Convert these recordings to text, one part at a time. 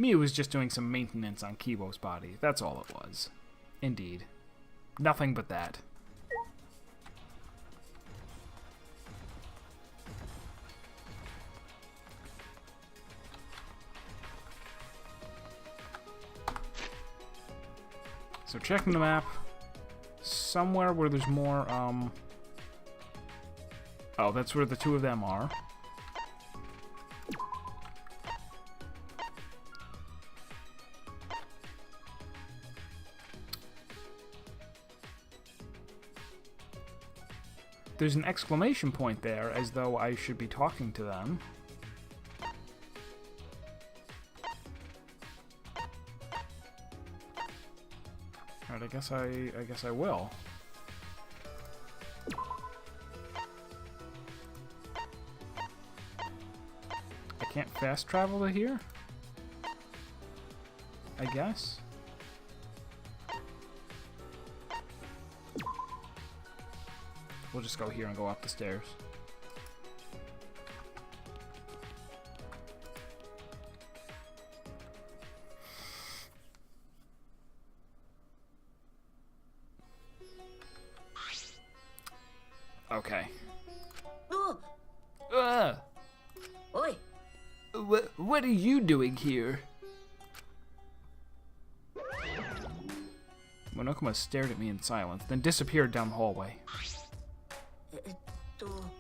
Miu was just doing some maintenance on Kibo's body. That's all it was. Indeed. Nothing but that. So checking the map. Somewhere where there's more, oh, that's where the two of them are. There's an exclamation point there, as though I should be talking to them. Alright, I guess I will. I can't fast travel to here? I guess. We'll just go here and go up the stairs. Okay. Oi. What are you doing here? Monokuma stared at me in silence, then disappeared down the hallway.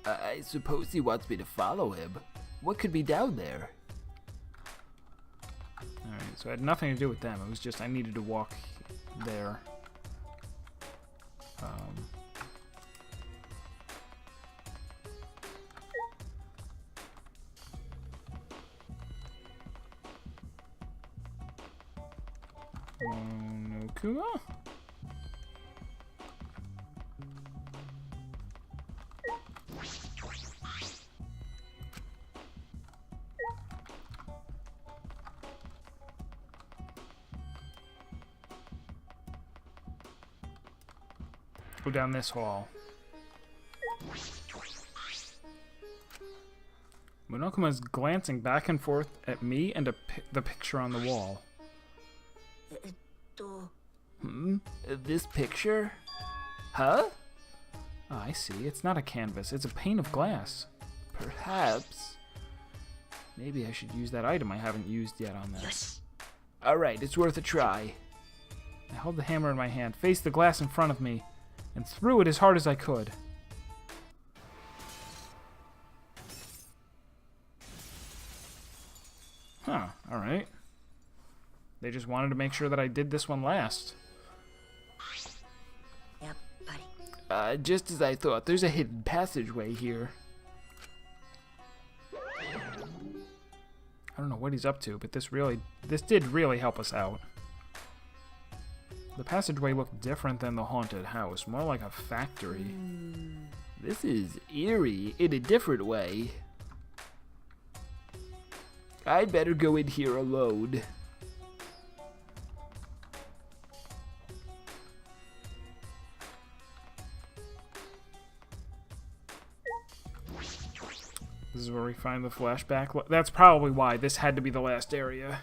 I suppose he wants me to follow him. What could be down there? Alright, so it had nothing to do with them. It was just I needed to walk there. Monokuma? Go down this hall. Monokuma is glancing back and forth at me and the picture on the wall. This picture? Huh? Oh, I see. It's not a canvas. It's a pane of glass. Perhaps. Maybe I should use that item I haven't used yet on this. Yes. Alright, it's worth a try. I held the hammer in my hand, faced the glass in front of me, and threw it as hard as I could. Huh, alright. They just wanted to make sure that I did this one last. Yep, buddy. Just as I thought, there's a hidden passageway here. I don't know what he's up to, but this did really help us out. The passageway looked different than the haunted house, more like a factory. This is eerie in a different way. I'd better go in here alone. This is where we find the flashback. That's probably why this had to be the last area.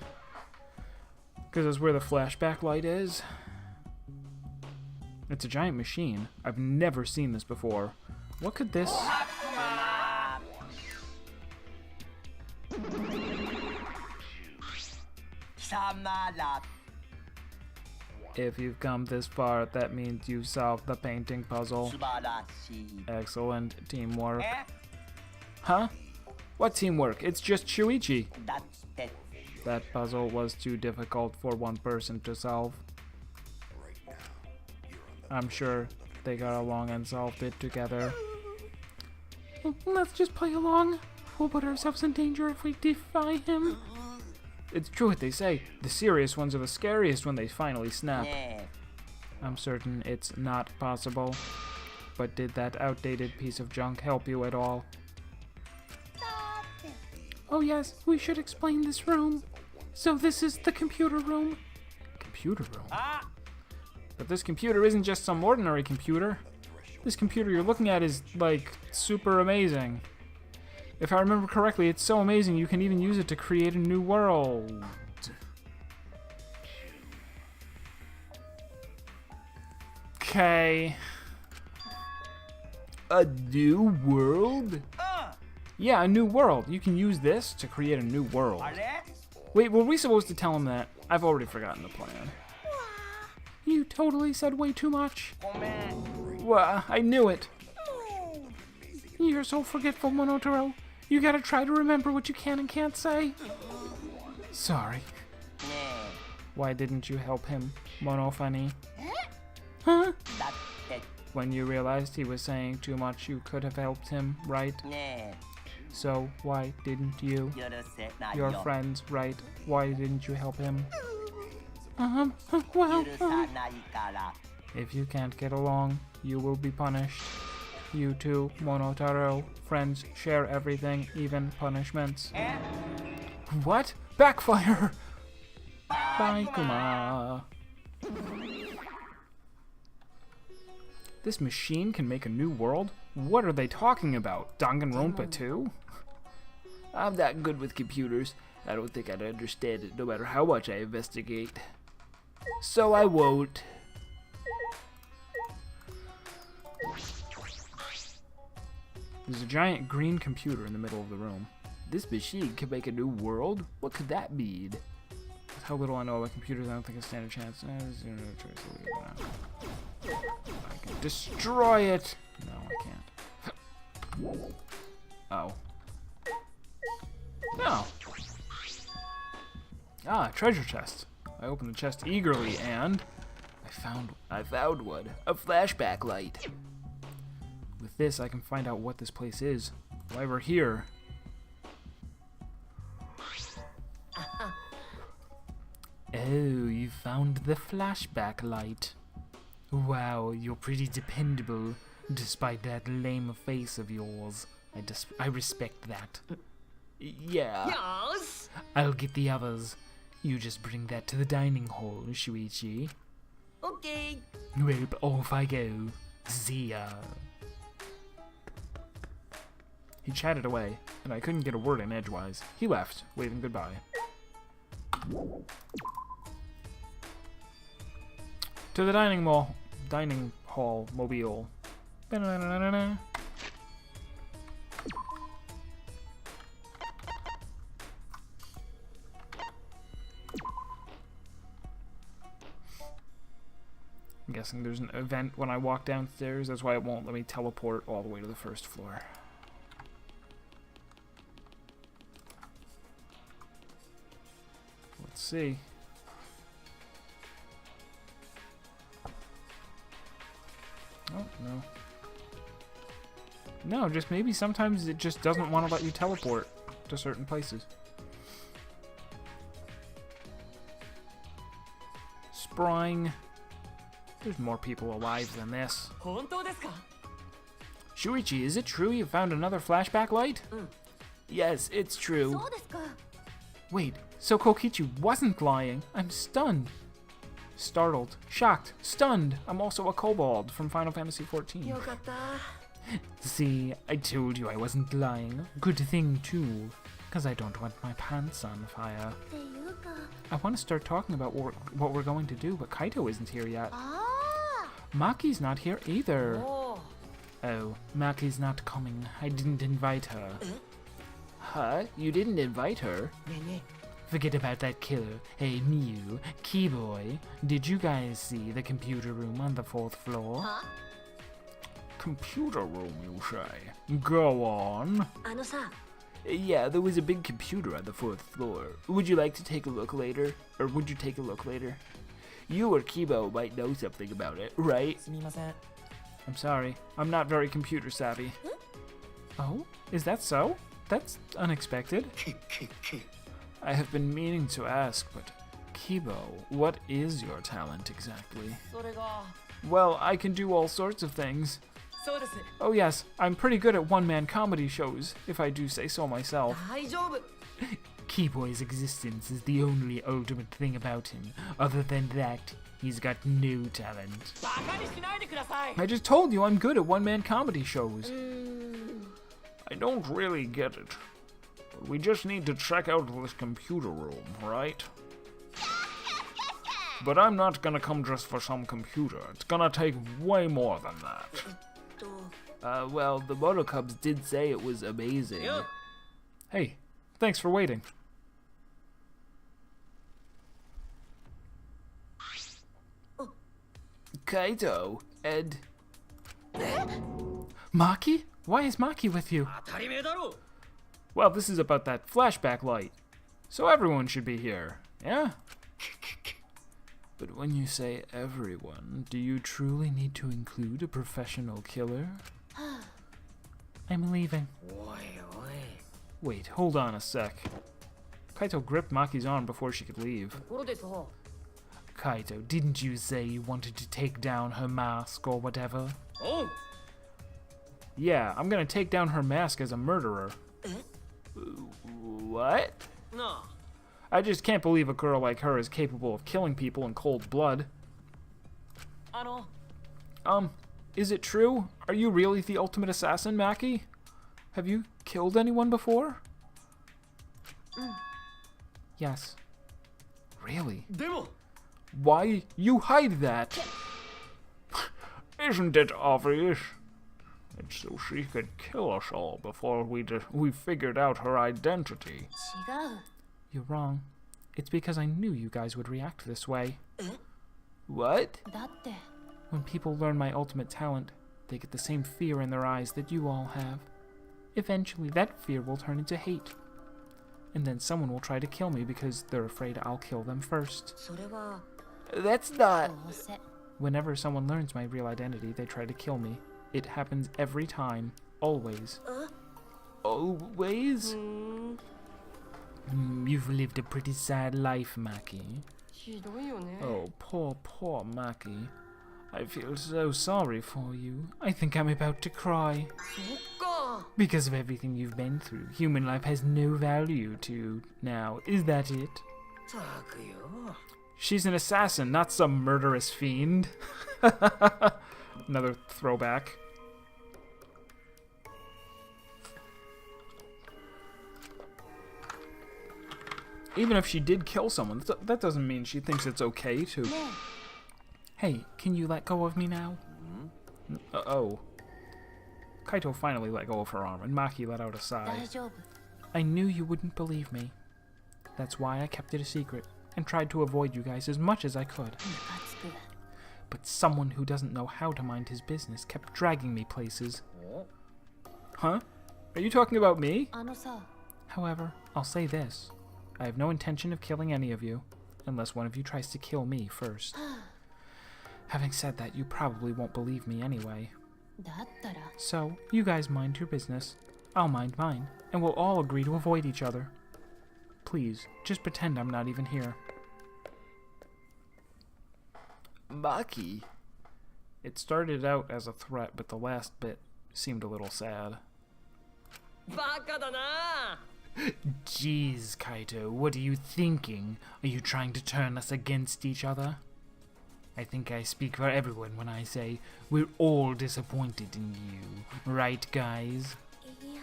Because it's where the flashback light is. It's a giant machine. I've never seen this before. What could this... If you've come this far, that means you've solved the painting puzzle. Excellent teamwork. Huh? What teamwork? It's just Shuichi. That puzzle was too difficult for one person to solve. I'm sure they got along and solved it together. Let's just play along. We'll put ourselves in danger if we defy him. It's true what they say. The serious ones are the scariest when they finally snap. I'm certain it's not possible. But did that outdated piece of junk help you at all? Oh yes, we should explain this room. So this is the computer room. Computer room? But this computer isn't just some ordinary computer. This computer you're looking at is, like, super amazing. If I remember correctly, it's so amazing you can even use it to create a new world. Okay. A new world? Yeah, a new world. You can use this to create a new world. Wait, were we supposed to tell him that? I've already forgotten the plan. You totally said way too much. Well, I knew it. You're so forgetful, Monotaro. You gotta try to remember what you can and can't say. Sorry. Why didn't you help him, Monofunny? Huh? When you realized he was saying too much, you could have helped him, right? So, why didn't you? Your friends, right? Why didn't you help him? Well, if you can't get along, you will be punished. You two, Monotaro, friends, share everything, even punishments. What? Backfire! Bye, Kuma. This machine can make a new world? What are they talking about? Danganronpa 2? I'm that good with computers. I don't think I'd understand it no matter how much I investigate. So I won't. There's a giant green computer in the middle of the room. This machine can make a new world? What could that mean? With how little I know about computers, I don't think I stand a chance. I can destroy it! No, I can't. Oh. No. Ah, treasure chest. I opened the chest eagerly and I found one. A flashback light. With this, I can find out what this place is. Why we're here. Oh, you found the flashback light. Wow, you're pretty dependable, despite that lame face of yours. I respect that. Yeah. Yes. I'll get the others. You just bring that to the dining hall, Shuichi. Okay. Well, off I go. See ya. He chatted away, and I couldn't get a word in edgewise. He left, waving goodbye. To the dining hall mobile. Ba-na-na-na-na-na. I'm guessing there's an event when I walk downstairs. That's why it won't let me teleport all the way to the first floor. Let's see. Oh, no. No, just maybe sometimes it just doesn't want to let you teleport to certain places. Spring. There's more people alive than this. Shuichi, is it true you found another flashback light? Yes, it's true. Wait, so Kokichi wasn't lying. I'm stunned. Startled, shocked, stunned. I'm also a kobold from Final Fantasy XIV. See, I told you I wasn't lying. Good thing, too. Because I don't want my pants on fire. I want to start talking about what we're going to do, but Kaito isn't here yet. Maki's not here either. Oh, Maki's not coming. I didn't invite her. Huh? You didn't invite her? Forget about that killer. Hey, Miu, Keyboy, did you guys see the computer room on the 4th floor? Computer room, you say? Go on. Yeah, there was a big computer on the 4th floor. Would you like to take a look later? Or would you take a look later? You or Kibo might know something about it, right? I'm sorry. I'm not very computer savvy. Oh? Is that so? That's unexpected. I have been meaning to ask, but Kibo, what is your talent exactly? Well, I can do all sorts of things. Oh yes, I'm pretty good at one-man comedy shows, if I do say so myself. Keyboy's existence is the only ultimate thing about him. Other than that, he's got no talent. I just told you I'm good at one-man comedy shows. I don't really get it. We just need to check out this computer room, right? But I'm not gonna come just for some computer. It's gonna take way more than that. と Well, the Moto Cubs did say it was amazing. Yeah. Hey, thanks for waiting. Kaito, Ed. Maki? Why is Maki with you? 当たり前だろ Well, this is about that flashback light. So everyone should be here, yeah? But when you say everyone, do you truly need to include a professional killer? I'm leaving. おいおい Wait, hold on a sec. Kaito gripped Maki's arm before she could leave. ところでさ Kaito, didn't you say you wanted to take down her mask or whatever? おう Yeah, I'm gonna take down her mask as a murderer. え What? な I just can't believe a girl like her is capable of killing people in cold blood. あの Is it true? Are you really the ultimate assassin, Maki? Have you killed anyone before? Yes. Really? でも Why you hide that? Isn't it obvious? It's so she could kill us all before we figured out her identity. 違う You're wrong. It's because I knew you guys would react this way. え What? だって When people learn my ultimate talent, they get the same fear in their eyes that you all have. Eventually, that fear will turn into hate. And then someone will try to kill me because they're afraid I'll kill them first. それは That's not... どうせ Whenever someone learns my real identity, they try to kill me. It happens every time. Always. あ Always? うーん You've lived a pretty sad life, Maki. ひどいよね Oh, poor Maki. I feel so sorry for you. I think I'm about to cry. そっか Because of everything you've been through, human life has no value to you now. Is that it? たくよ She's an assassin, not some murderous fiend. Another throwback. Even if she did kill someone, that doesn't mean she thinks it's okay to... ね Hey, can you let go of me now? Uh-oh. Kaito finally let go of her arm, and Maki let out a え sigh. 大丈夫 I knew you wouldn't believe me. That's why I kept it a secret, and tried to avoid you guys as much as I could. ムカつく But someone who doesn't know how to mind his business kept dragging me places. お Huh? Are you talking about me? あのさ However, I'll say this. I have no intention of killing any of you, unless one of you tries to kill me first. Having said that, you probably won't believe me anyway. だったら So, you guys mind your business. I'll mind mine, and we'll all agree to avoid each other. Please, just pretend I'm not even here. Maki. It started out as a threat, but the last bit seemed a little sad. バカだな Jeez, Kaito, what are you thinking? Are you trying to turn us against each other? I think I speak for everyone when I say we're all disappointed in you, right, guys? いや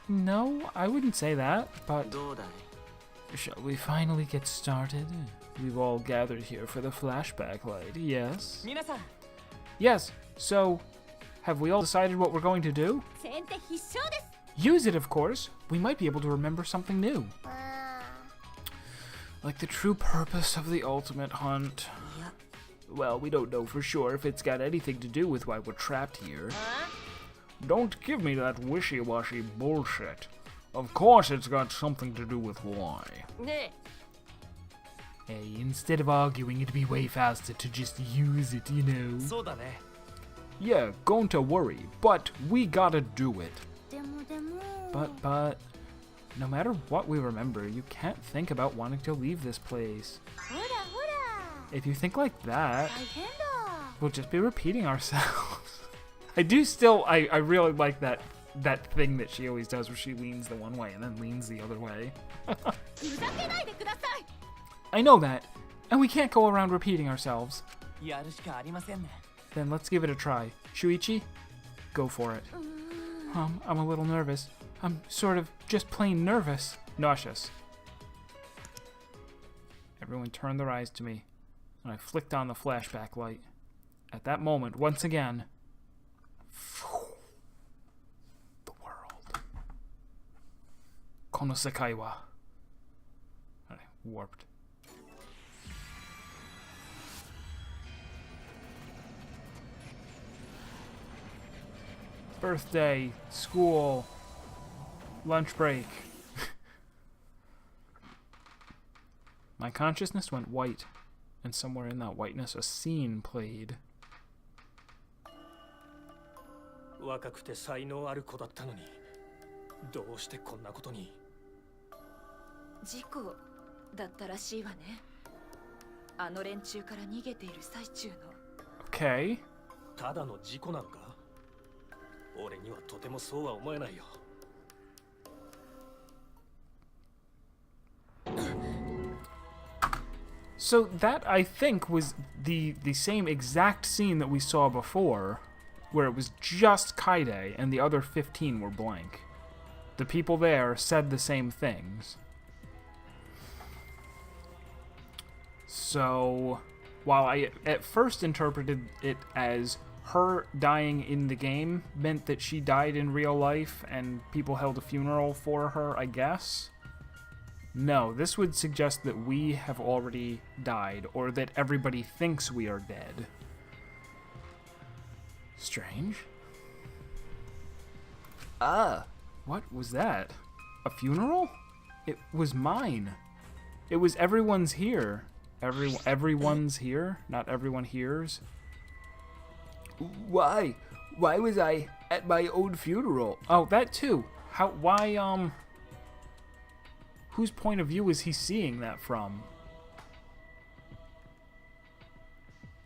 No, I wouldn't say that, but どうだい shall we finally get started? We've all gathered here for the flashback light, yes? 皆さん Yes, so have we all decided what we're going to do? 先手必勝です Use it, of course. We might be able to remember something new. Like the true purpose of the ultimate hunt. いや Well, we don't know for sure if it's got anything to do with why we're trapped here. あ Don't give me that wishy-washy bullshit. Of course it's got something to do with why. ね Hey, instead of arguing, it'd be way faster to just use it, you know? そうだね Yeah, going to worry, but we gotta do it. でもでも But, no matter what we remember, you can't think about wanting to leave this place. ほらほら If you think like that, 大変だ we'll just be repeating ourselves. I really like that thing that she always does where she leans the one way and then leans the other way. ふざけないでくださ I know that, and we can't go around repeating ourselves. いやるしかありませんね Then let's give it a try. Shuichi, go for it. I'm a little nervous. I'm sort of just plain nervous. Nauseous. Everyone turn their eyes to me. And I flicked on the flashback light. At that moment, once again, the world. Kono sekai wa. Warped. Birthday, school, lunch break. My consciousness went white, and somewhere in that whiteness a scene played. 若くて才能ある子だったのに、どうしてこんなことに。事故だったらしいわね。あの連中から逃げている最中の。Okay. ただの事故なのか？俺にはとてもそうは思えないよ。So that, I think, was the same exact scene that we saw before, where it was just Kaide and the other 15 were blank. The people there said the same things. So, while I at first interpreted it as her dying in the game meant that she died in real life and people held a funeral for her, I guess. No, this would suggest that we have already died, or that everybody thinks we are dead. Strange. What was that? A funeral? It was mine. It was everyone's here. Everyone's here? Not everyone hears. Why? Why was I at my own funeral? Oh, that too. Why, whose point of view is he seeing that from?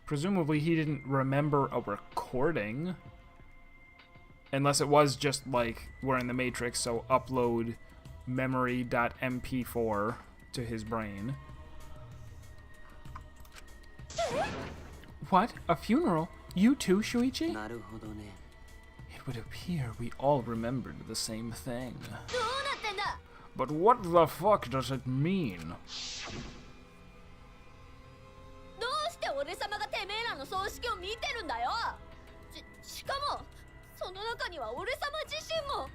Presumably he didn't remember a recording. Unless it was just like, we're in the Matrix, so upload memory.mp4 to his brain. What? A funeral? You too, Shuichi? It would appear we all remembered the same thing. But what the fuck does it mean? どうして俺様がてめえらの葬式を見てるんだよ。しかもその中には俺様自身も。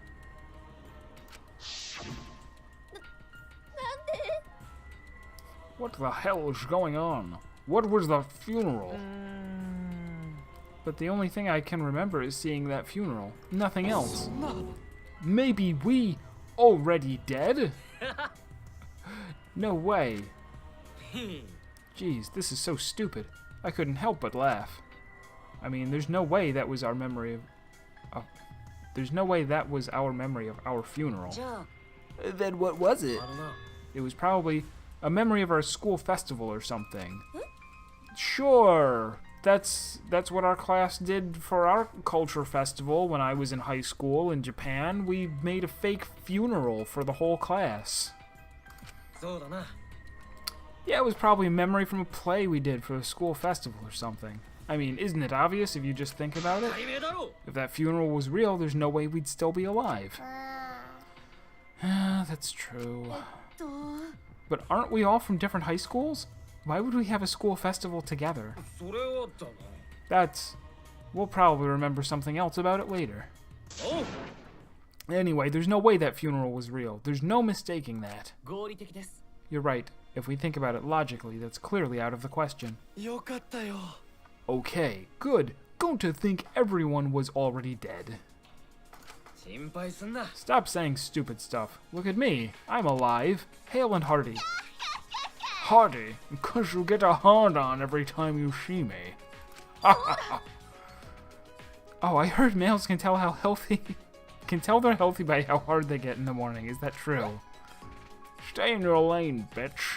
なんで What the hell is going on? What was the funeral? But the only thing I can remember is seeing that funeral. Nothing else. Maybe we already dead? No way. Jeez, this is so stupid. I couldn't help but laugh. I mean, there's no way that was our memory of... there's no way that was our memory of our funeral. Then what was it? I don't know. It was probably a memory of our school festival or something. Sure. That's what our class did for our culture festival when I was in high school in Japan. We made a fake funeral for the whole class. そうだな。 Yeah, it was probably a memory from a play we did for the school festival or something. I mean, isn't it obvious if you just think about it? 解明だろう。 If that funeral was real, there's no way we'd still be alive. That's true. But aren't we all from different high schools? Why would we have a school festival together? それはだな。 That's... we'll probably remember something else about it later. おう。 Anyway, there's no way that funeral was real. There's no mistaking that. 合理的です。 You're right. If we think about it logically, that's clearly out of the question. よかったよ。 Okay, good. Going to think everyone was already dead. 心配すんな。 Stop saying stupid stuff. Look at me. I'm alive. Hale and hearty. Hearty, because you get a hard on every time you see me. Oh, I heard males can tell how healthy... can tell they're healthy by how hard they get in the morning. Is that true? Stay in your lane, bitch.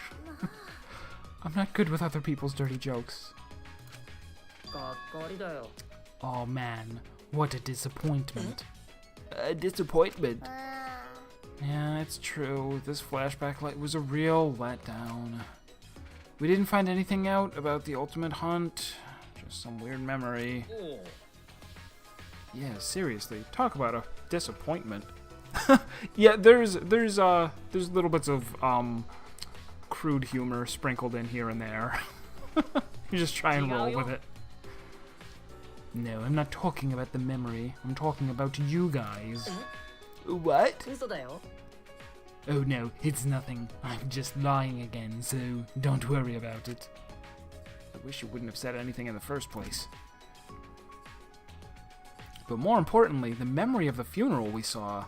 I'm not good with other people's dirty jokes. がっかりだよ。 Oh man, what a disappointment. A disappointment? Yeah, it's true. This flashback light was a real letdown. We didn't find anything out about the ultimate hunt. Just some weird memory. おう。 Yeah, seriously, talk about a disappointment. Yeah, there's little bits of crude humor sprinkled in here and there. You just try and roll with it. No, I'm not talking about the memory. I'm talking about you guys. What? 嘘だよ Oh no, it's nothing. I'm just lying again, so don't worry about it. I wish you wouldn't have said anything in the first place. But more importantly, the memory of the funeral we saw,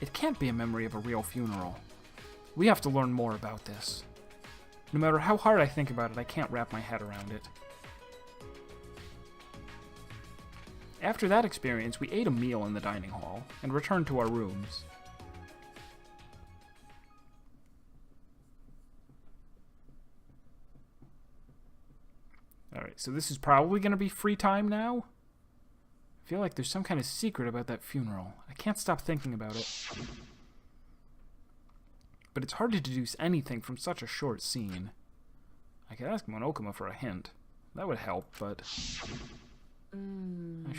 it can't be a memory of a real funeral. We have to learn more about this. No matter how hard I think about it, I can't wrap my head around it. After that experience, we ate a meal in the dining hall and returned to our rooms. Alright, so this is probably going to be free time now? I feel like there's some kind of secret about that funeral. I can't stop thinking about it. But it's hard to deduce anything from such a short scene. I could ask Monokuma for a hint. That would help, but... I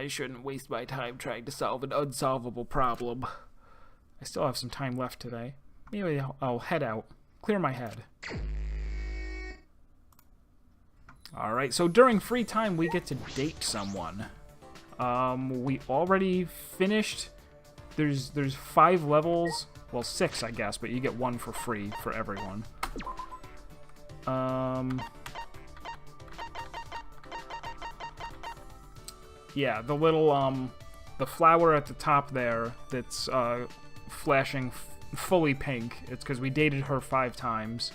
shouldn't waste my time trying to solve an unsolvable problem. I still have some time left today. Maybe I'll head out. Clear my head. Alright, so during free time we get to date someone. We already finished. There's 5 levels. Well, 6, I guess, but you get 1 for free for everyone. Yeah, the little, the flower at the top there that's, flashing fully pink. It's because we dated her 5 times.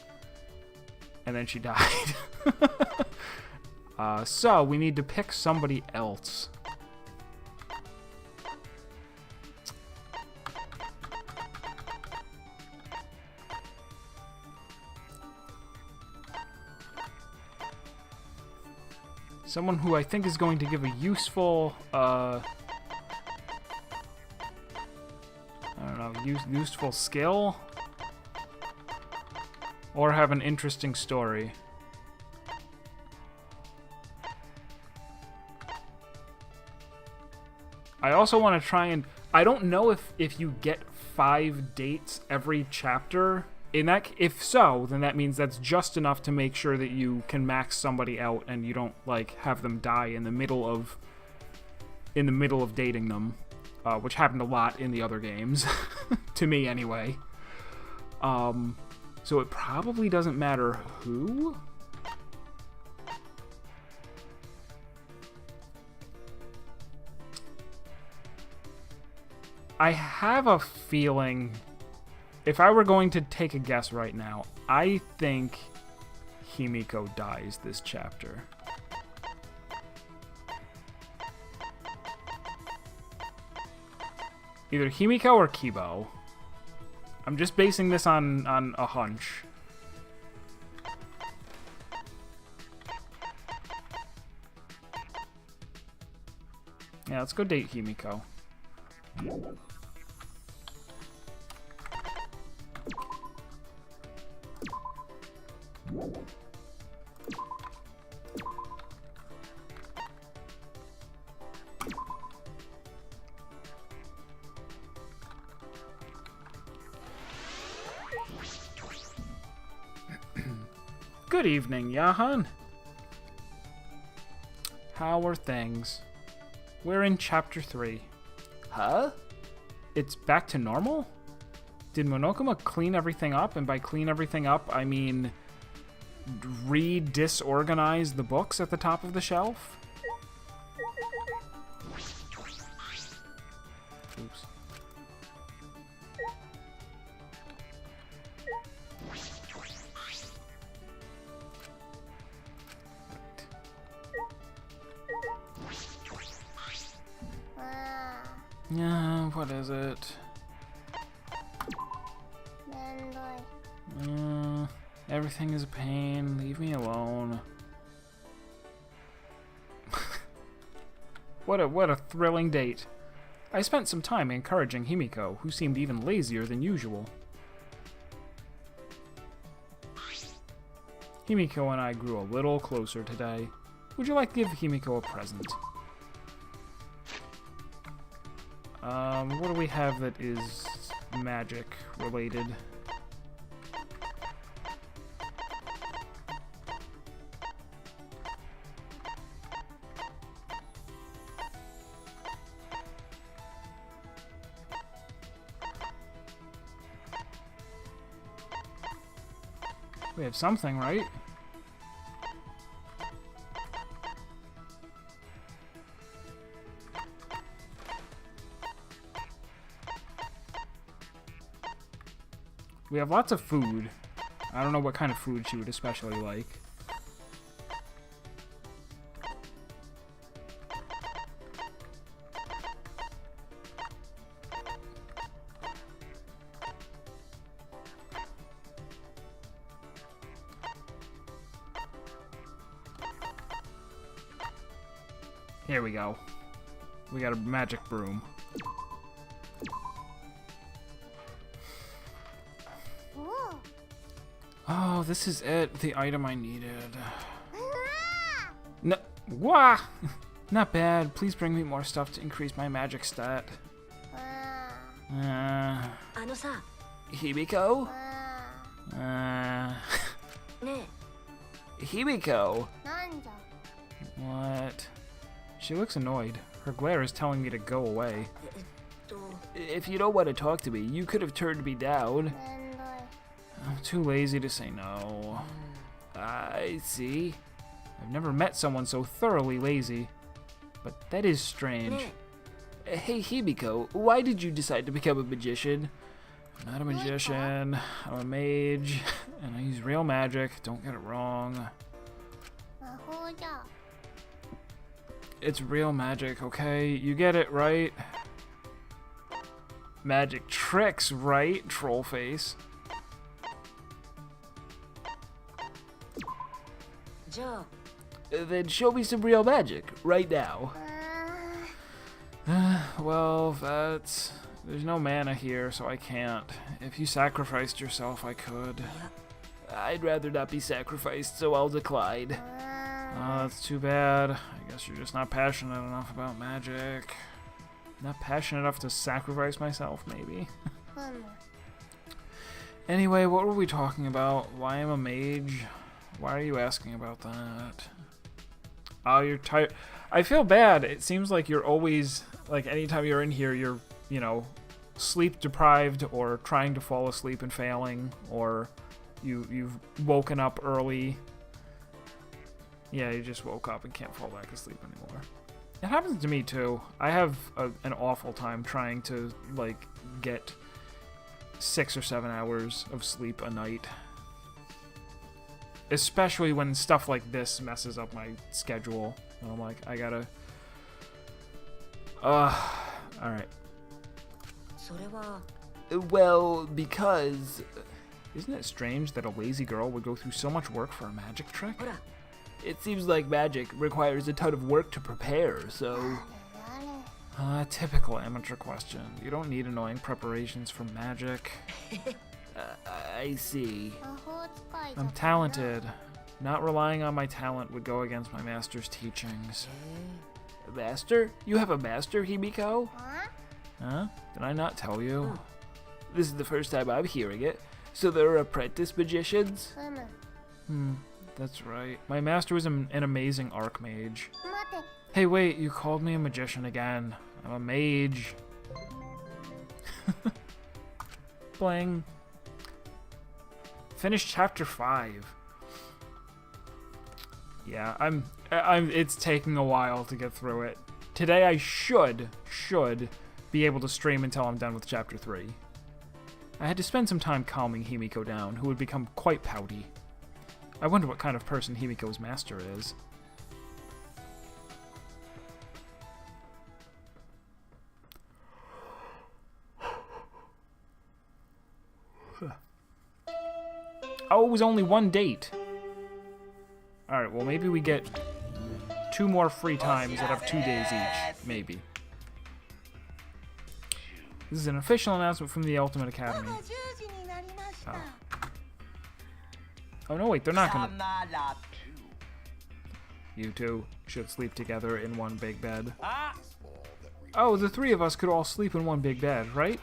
And then she died. So, we need to pick somebody else. Someone who I think is going to give a useful, I don't know, useful skill? Or have an interesting story. I also want to try and... I don't know if you get 5 dates every chapter. If so, then that means that's just enough to make sure that you can max somebody out and you don't, like, have them die in the middle of dating them. Which happened a lot in the other games. To me, anyway. So it probably doesn't matter who. I have a feeling, if I were going to take a guess right now, I think Himiko dies this chapter. Either Himiko or Kibo. I'm just basing this on a hunch. Yeah, let's go date Himiko. Good evening, Yahan. How are things? We're in Chapter 3. Huh? It's back to normal? Did Monokuma clean everything up? And by clean everything up, I mean re-disorganize the books at the top of the shelf? Oops. Yeah, what is it? Everything is a pain. Leave me alone. What a thrilling date. I spent some time encouraging Himiko, who seemed even lazier than usual. Himiko and I grew a little closer today. Would you like to give Himiko a present? What do we have that is magic related? We have something, right? We have lots of food. I don't know what kind of food she would especially like. Here we go. We got a magic broom. Oh, this is it. The item I needed. No, wah! Not bad. Please bring me more stuff to increase my magic stat. Hibiko? Hibiko? What? She looks annoyed. Her glare is telling me to go away. If you don't want to talk to me, you could have turned me down. I'm too lazy to say no. I see. I've never met someone so thoroughly lazy. But that is strange. Hey, Hibiko, why did you decide to become a magician? I'm not a magician. I'm a mage. And I use real magic. Don't get it wrong. It's real magic, okay? You get it, right? Magic tricks, right? Troll face. Then show me some real magic, right now. Well, that's... There's no mana here, so I can't. If you sacrificed yourself, I could. I'd rather not be sacrificed, so I'll decline. Oh, that's too bad. I guess you're just not passionate enough about magic. Not passionate enough to sacrifice myself, maybe. Anyway, what were we talking about? Why I'm a mage? Why are you asking about that? Oh, you're tired. I feel bad. It seems like you're always, like, anytime you're in here, you're, you know, sleep deprived or trying to fall asleep and failing, or you've woken up early. Yeah, you just woke up and can't fall back asleep anymore. It happens to me too. I have an awful time trying to, like, get 6 or 7 hours of sleep a night. Especially when stuff like this messes up my schedule. And I'm like, I gotta... alright. Well, because... Isn't it strange that a lazy girl would go through so much work for a magic trick? It seems like magic requires a ton of work to prepare, so... Typical amateur question. You don't need annoying preparations for magic. I see. I'm talented. Not relying on my talent would go against my master's teachings. Master? You have a master, Hibiko? Huh? Did I not tell you? This is the first time I'm hearing it. So there are apprentice magicians? That's right. My master was an amazing archmage. Hey, wait, you called me a magician again. I'm a mage. Bling. Finish chapter 5. Yeah, it's taking a while to get through it. Today I should be able to stream until I'm done with chapter 3. I had to spend some time calming Himiko down, who had become quite pouty. I wonder what kind of person Himiko's master is. Oh, it was only one date. Alright, well maybe we get 2 more free times that have 2 days each. Maybe. This is an official announcement from the Ultimate Academy. Oh. Oh no, wait, they're not gonna... You two should sleep together in one big bed. Oh, the 3 of us could all sleep in one big bed, right?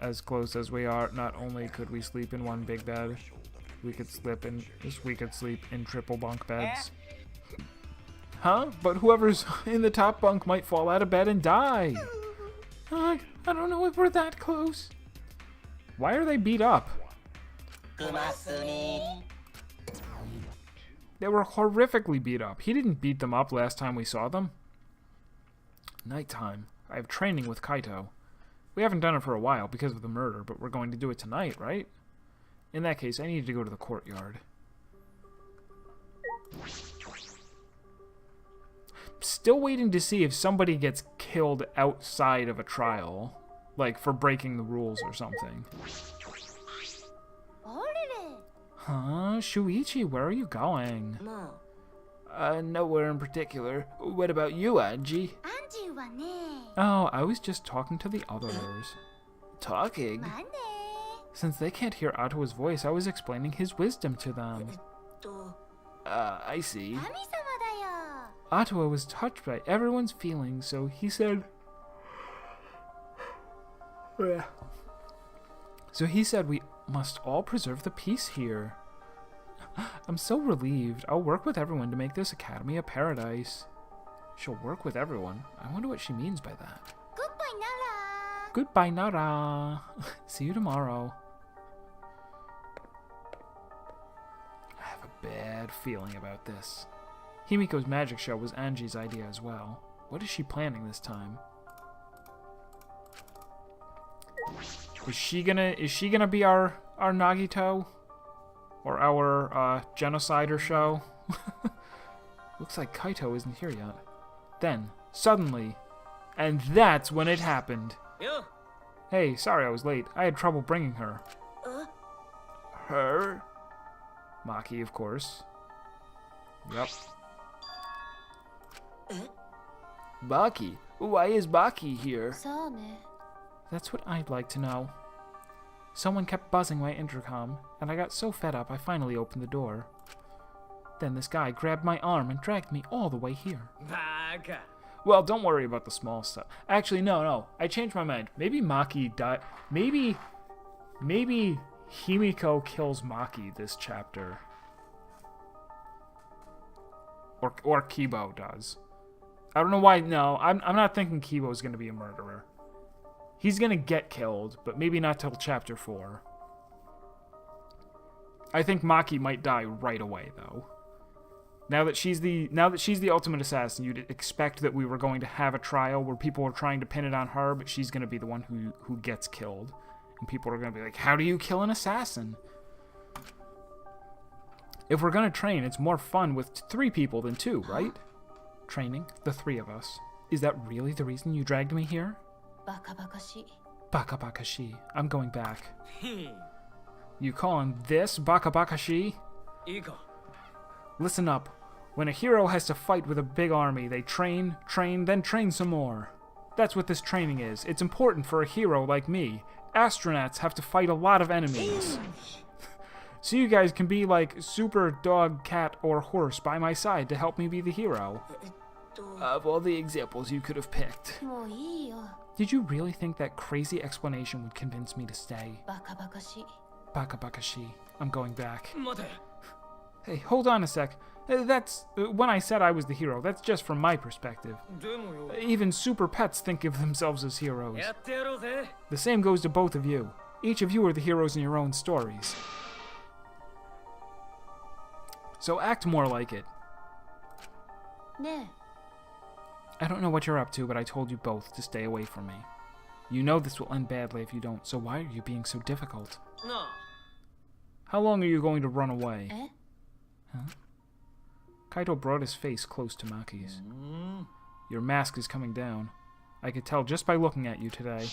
As close as we are, not only could we sleep in one big bed, we could sleep in triple bunk beds. Huh? But whoever's in the top bunk might fall out of bed and die. I don't know if we're that close. Why are they beat up? They were horrifically beat up. He didn't beat them up last time we saw them. Nighttime. I have training with Kaito. We haven't done it for a while because of the murder, but we're going to do it tonight, right? In that case, I need to go to the courtyard. Still waiting to see if somebody gets killed outside of a trial. Like, for breaking the rules or something. Huh? Shuichi, where are you going? Nowhere in particular. What about you, Anji? Oh, I was just talking to the others. Talking? Since they can't hear Atoa's voice, I was explaining his wisdom to them. I see. Atoa was touched by everyone's feelings, so he said... So he said we must all preserve the peace here. I'm so relieved. I'll work with everyone to make this academy a paradise. She'll work with everyone? I wonder what she means by that. Goodbye, Nara. See you tomorrow. I have a bad feeling about this. Himiko's magic show was Anji's idea as well. What is she planning this time? Is she gonna be our Nagito? Or our genocider show? Looks like Kaito isn't here yet. Then, suddenly, and that's when it happened. Yeah. Hey, sorry I was late. I had trouble bringing her. Her? Maki, of course. Yep. Baki? Why is Baki here? That's what I'd like to know. Someone kept buzzing my intercom, and I got so fed up I finally opened the door. Then this guy grabbed my arm and dragged me all the way here. Baka. Well, don't worry about the small stuff. Actually, no. I changed my mind. Maybe Maki died. Maybe Himiko kills Maki this chapter. Or Kibo does. I don't know why. No, I'm not thinking Kibo's going to be a murderer. He's going to get killed, but maybe not till chapter 4. I think Maki might die right away, though. Now that she's the ultimate assassin, you'd expect that we were going to have a trial where people were trying to pin it on her, but she's going to be the one who gets killed. And people are going to be like, how do you kill an assassin? If we're going to train, it's more fun with 3 people than 2, right? Training, the 3 of us. Is that really the reason you dragged me here? Baka-baka-shi. I'm going back. You calling this baka-baka-shi? Listen up. When a hero has to fight with a big army, they train, then train some more. That's what this training is. It's important for a hero like me. Astronauts have to fight a lot of enemies. So you guys can be like super dog, cat, or horse by my side to help me be the hero. Of all the examples you could have picked. Did you really think that crazy explanation would convince me to stay? Baka-baka-shi. I'm going back. Hey, hold on a sec. That's... when I said I was the hero, that's just from my perspective. Even super pets think of themselves as heroes. The same goes to both of you. Each of you are the heroes in your own stories. So act more like it. I don't know what you're up to, but I told you both to stay away from me. You know this will end badly if you don't, so why are you being so difficult? No. How long are you going to run away? Huh? Kaito brought his face close to Maki's. Your mask is coming down. I could tell just by looking at you today.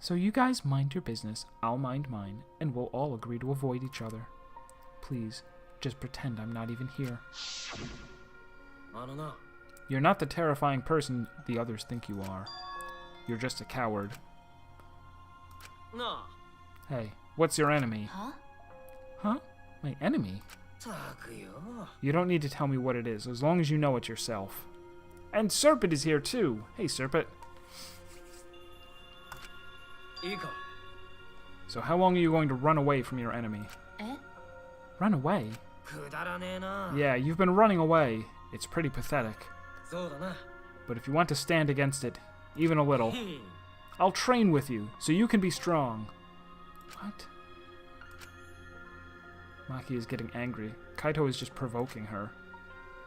So you guys mind your business, I'll mind mine, and we'll all agree to avoid each other. Please, just pretend I'm not even here. I don't know. You're not the terrifying person the others think you are. You're just a coward. No. Hey, what's your enemy? Huh? My enemy? You don't need to tell me what it is, as long as you know it yourself. And Serpent is here too. Hey, Serpent. So how long are you going to run away from your enemy? Run away? Yeah, you've been running away. It's pretty pathetic. But if you want to stand against it, even a little, I'll train with you, so you can be strong. What? Maki is getting angry. Kaito is just provoking her.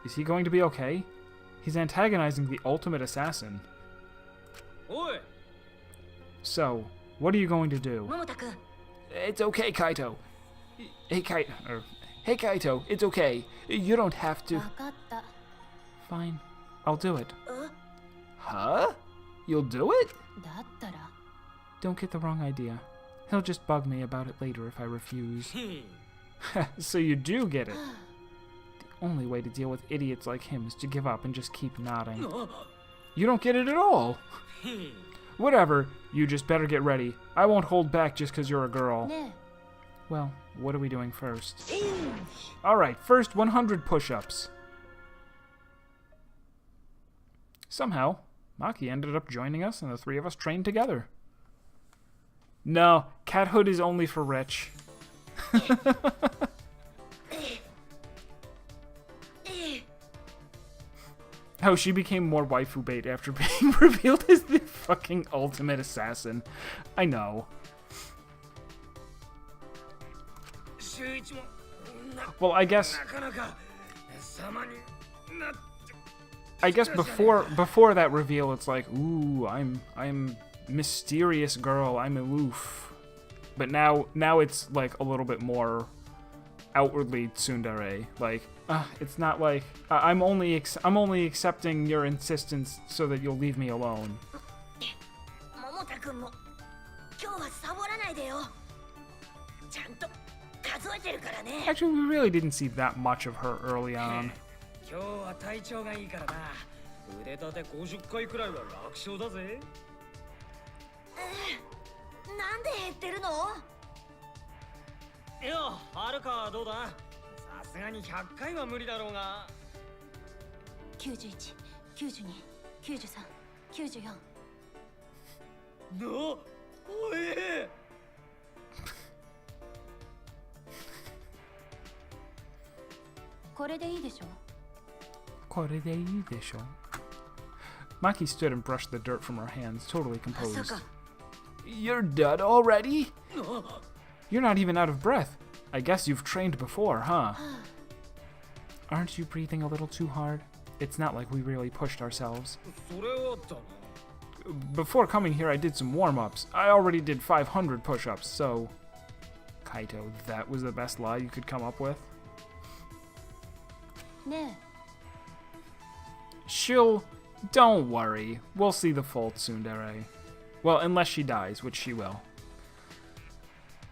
Is he going to be okay? He's antagonizing the ultimate assassin. Oi! So, what are you going to do? 桃太くん It's okay, Kaito. Hey, Hey, Kaito, it's okay. You don't have to. 分かった Fine. I'll do it. え Huh? You'll do it? だったら Don't get the wrong idea. He'll just bug me about it later if I refuse. So you do get it. The only way to deal with idiots like him is to give up and just keep nodding. You don't get it at all. Whatever, you just better get ready. I won't hold back just because you're a girl. ね Well, what are we doing first? Alright, first 100 push-ups. Somehow, Maki ended up joining us and the three of us trained together. No, cathood is only for rich. How she became more waifu bait after being revealed as the fucking ultimate assassin. I know. Well, I guess before that reveal, it's like, ooh, I'm mysterious girl, I'm aloof. But now it's like a little bit more outwardly tsundere. Like, it's not like I'm only accepting your insistence so that you'll leave me alone. 桃太くんも今日はサボらないでよちゃんと数えてるからね Actually, we really didn't see that much of her early on. 今日は体調がいいからな。腕立て50回くらいは楽勝だぜ。なんで減ってるのいや、はるかはどうだ。さすがに100回は無理だろうが。91、92、93、94おい。これでいいでしょ Maki stood and brushed the dirt from her hands, totally composed. か You're done already? You're not even out of breath. I guess you've trained before, huh? Aren't you breathing a little too hard? It's not like we really pushed ourselves. それはだな。 Before coming here, I did some warm-ups. I already did 500 push-ups, so... Kaito, that was the best lie you could come up with? ね She'll... Don't worry. We'll see the full tsundere. Well, unless she dies, which she will.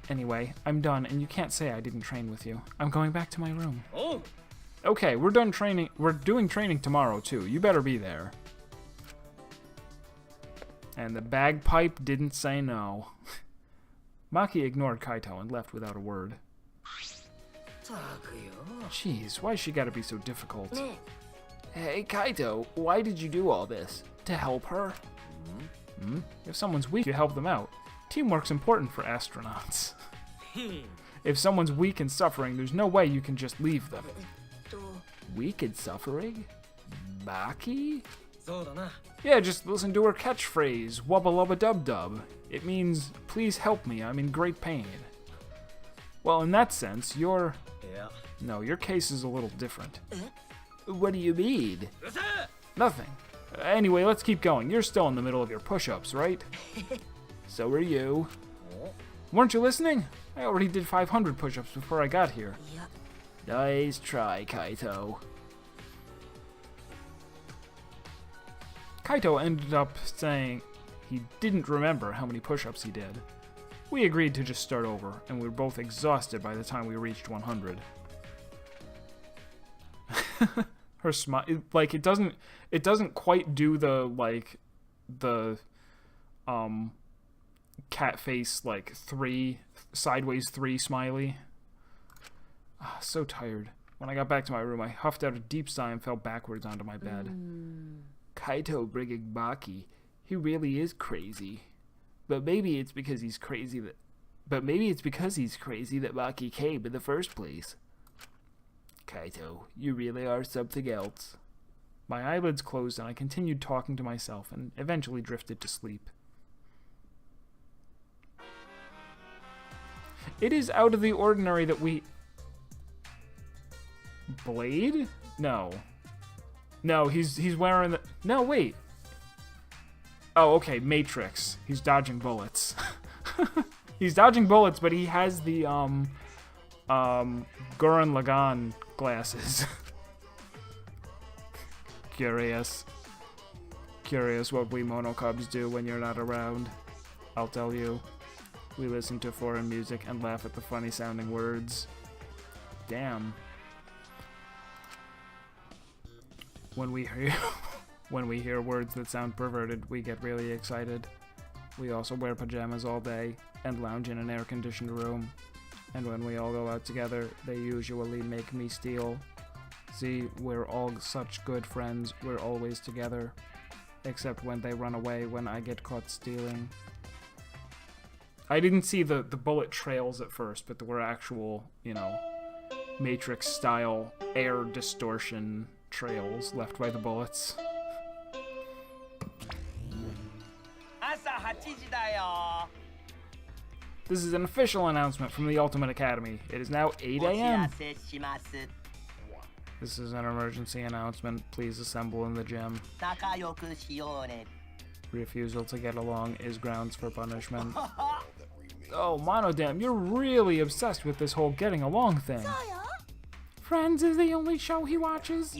Anyway, I'm done, and you can't say I didn't train with you. I'm going back to my room. Oh. Okay, we're done training. We're doing training tomorrow, too. You better be there. And the bagpipe didn't say no. Maki ignored Kaito and left without a word. Jeez, why's she gotta be so difficult? ね Hey, Kaito, why did you do all this? To help her? If someone's weak, you help them out. Teamwork's important for astronauts. If someone's weak and suffering, there's no way you can just leave them. と Weak and suffering? Maki? そうだな。 Yeah, just listen to her catchphrase, wubba lubba dub dub. It means, please help me, I'm in great pain. Well, in that sense, your case is a little different. What do you mean? Nothing. Anyway, let's keep going. You're still in the middle of your push-ups, right? So are you. Weren't you listening? I already did 500 push-ups before I got here. いや Nice try, Kaito. Kaito ended up saying he didn't remember how many push-ups he did. We agreed to just start over, and we were both exhausted by the time we reached 100. Her smile, like, it doesn't quite do the cat face, like, sideways 3 smiley. So tired. When I got back to my room, I huffed out a deep sigh and fell backwards onto my bed. Kaito bringing Maki. He really is crazy. But maybe it's because he's crazy that Maki came in the first place. Kaito, you really are something else. My eyelids closed and I continued talking to myself and eventually drifted to sleep. It is out of the ordinary that we... Blade? No. No, he's wearing the... No, wait. Oh, okay, Matrix. He's dodging bullets. He's dodging bullets, but he has the, Gurren Lagann glasses. Curious. Curious what we monocubs do when you're not around. I'll tell you. We listen to foreign music and laugh at the funny sounding words. Damn. When we hear words that sound perverted, we get really excited. We also wear pajamas all day and lounge in an air-conditioned room. And when we all go out together, they usually make me steal. See, we're all such good friends, we're always together. Except when they run away when I get caught stealing. I didn't see the bullet trails at first, but there were actual, you know, Matrix-style air distortion trails left by the bullets. This is an official announcement from the Ultimate Academy. It is now 8 a.m. This is an emergency announcement. Please assemble in the gym. Refusal to get along is grounds for punishment. Oh, Monodam, you're really obsessed with this whole getting along thing. Friends is the only show he watches.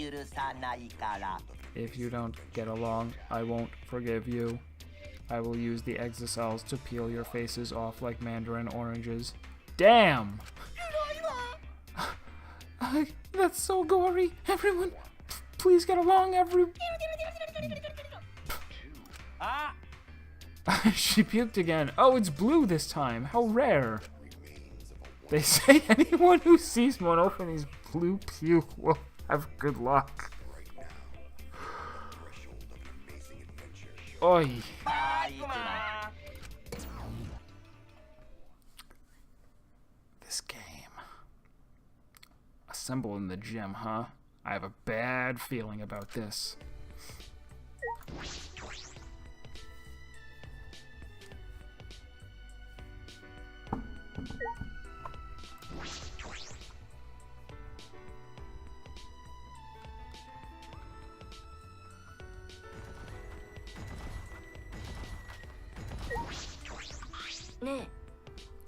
If you don't get along, I won't forgive you. I will use the exocells to peel your faces off like mandarin oranges. Damn! That's so gory. Everyone, please get along, She puked again. Oh, it's blue this time. How rare. They say anyone who sees Monophanie's blue puke will have good luck. Oi. This game. Assemble in the gym, huh? I have a bad feeling about this.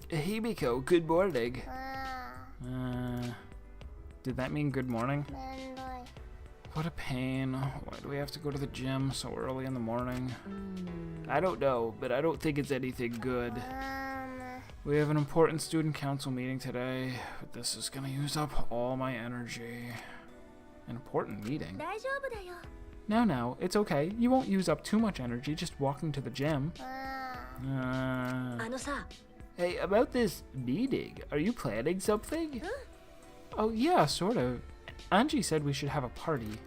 Hibiko, good morning. Did that mean good morning? What a pain. Why do we have to go to the gym so early in the morning? I don't know, but I don't think it's anything good. We have an important student council meeting today, but this is gonna use up all my energy. An important meeting? No, it's okay. You won't use up too much energy just walking to the gym. Hey, about this meeting, are you planning something? Oh yeah, sort of. Angie said we should have a party.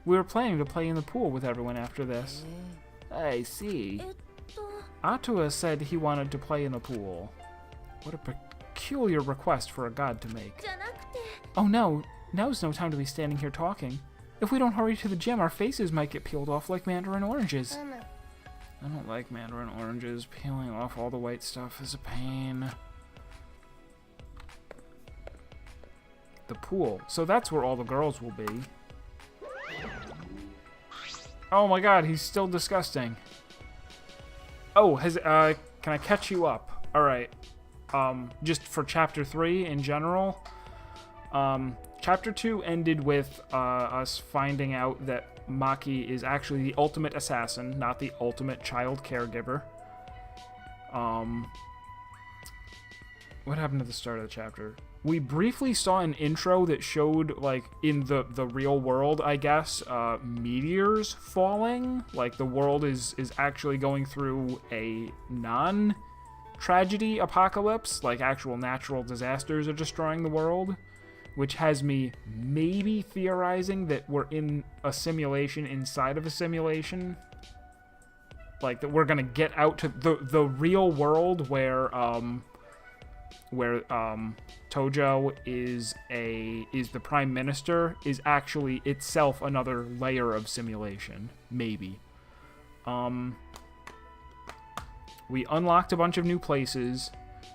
We were planning to play in the pool with everyone after this. I see. Atua said he wanted to play in the pool. What a peculiar request for a god to make. Oh no, now's no time to be standing here talking. If we don't hurry to the gym, our faces might get peeled off like mandarin oranges. I don't like mandarin oranges. Peeling off all the white stuff is a pain. The pool. So that's where all the girls will be. Oh my god, he's still disgusting. Oh, can I catch you up? Alright. Just for chapter 3 in general. Chapter 2 ended with us finding out that Maki is actually the ultimate assassin, not the ultimate child caregiver. What happened at the start of the chapter? We briefly saw an intro that showed, like, in the real world, I guess, meteors falling. Like, the world is actually going through a non-tragedy apocalypse. Like, actual natural disasters are destroying the world. Which has me maybe theorizing that we're in a simulation inside of a simulation. Like, that we're gonna get out to the real world where Tojo is the prime minister, is actually itself another layer of simulation. Maybe. We unlocked a bunch of new places.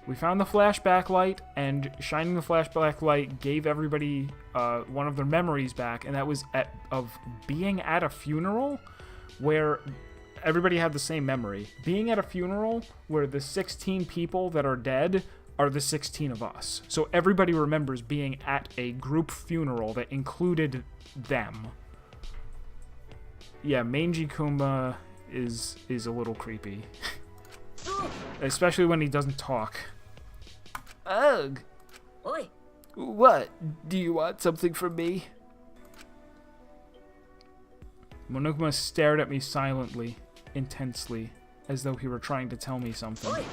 We found the flashback light, and shining the flashback light gave everybody one of their memories back, and that was of being at a funeral where everybody had the same memory. Being at a funeral where the 16 people that are dead are the 16 of us. So everybody remembers being at a group funeral that included them. Yeah, Mangy Kumba is a little creepy. Especially when he doesn't talk. Ugh. Oi. What? Do you want something from me? Monokuma stared at me silently, intensely, as though he were trying to tell me something. Oi.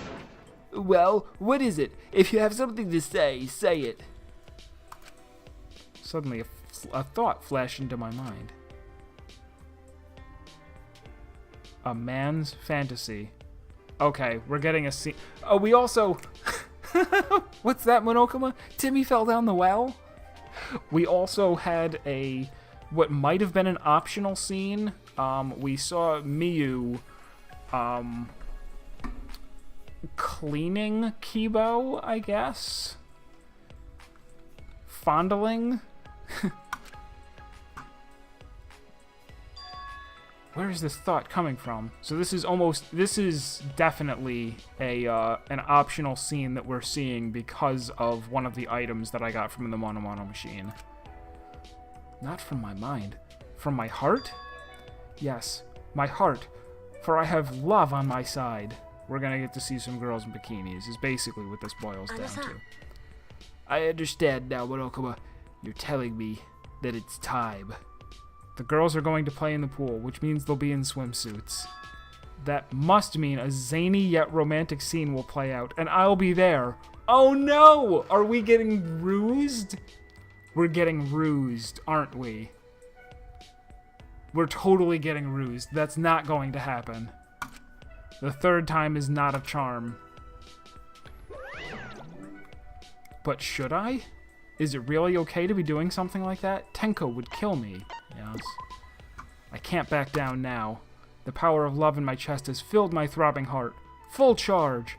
Well, what is it? If you have something to say it. Suddenly, a thought flashed into my mind. A man's fantasy. Okay, we're getting a scene. Oh, we also... What's that, Monokuma? Timmy fell down the well? We also had what might have been an optional scene. We saw Miyu cleaning Kibo, I guess? Fondling? Where is this thought coming from? So this is definitely an optional scene that we're seeing because of one of the items that I got from the Mono Mono machine. Not from my mind. From my heart? Yes, my heart. For I have love on my side. We're gonna get to see some girls in bikinis, is basically what this boils down to. I understand now, Monokuma. You're telling me that it's time. The girls are going to play in the pool, which means they'll be in swimsuits. That must mean a zany yet romantic scene will play out, and I'll be there. Oh no! Are we getting rused? We're getting rused, aren't we? We're totally getting rused. That's not going to happen. The third time is not a charm. But should I? Is it really okay to be doing something like that? Tenko would kill me. Yes. I can't back down now. The power of love in my chest has filled my throbbing heart. Full charge.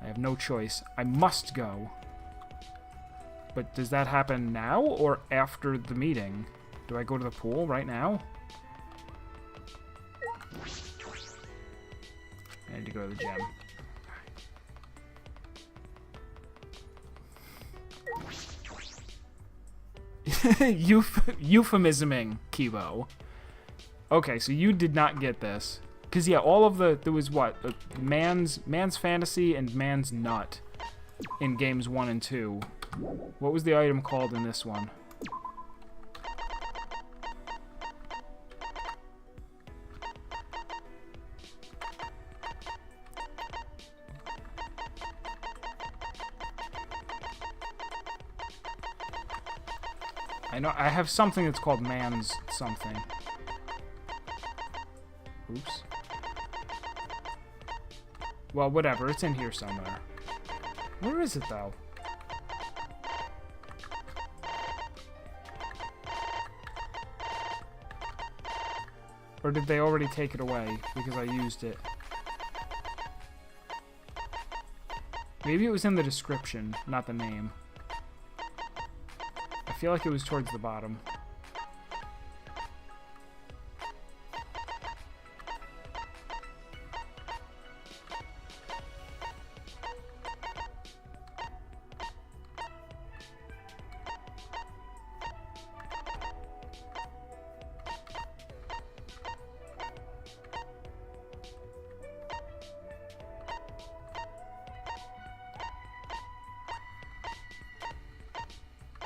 I have no choice. I must go. But does that happen now or after the meeting? Do I go to the pool right now? I need to go to the gym. Euphemisming, Kibo. Okay, so you did not get this. Because, yeah, all of there was what? Man's Fantasy and Man's Nut in games 1 and 2. What was the item called in this one? I know I have something that's called Man's something. Oops. Well, whatever. It's in here somewhere. Where is it, though? Or did they already take it away because I used it? Maybe it was in the description, not the name. I feel like it was towards the bottom.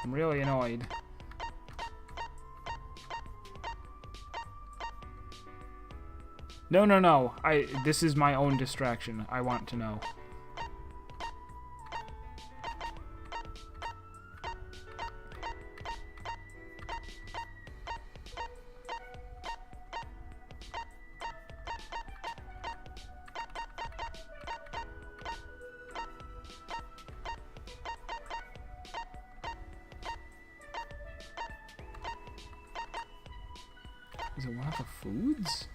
I'm really annoyed. No. This is my own distraction. I want to know. Is it one of the foods?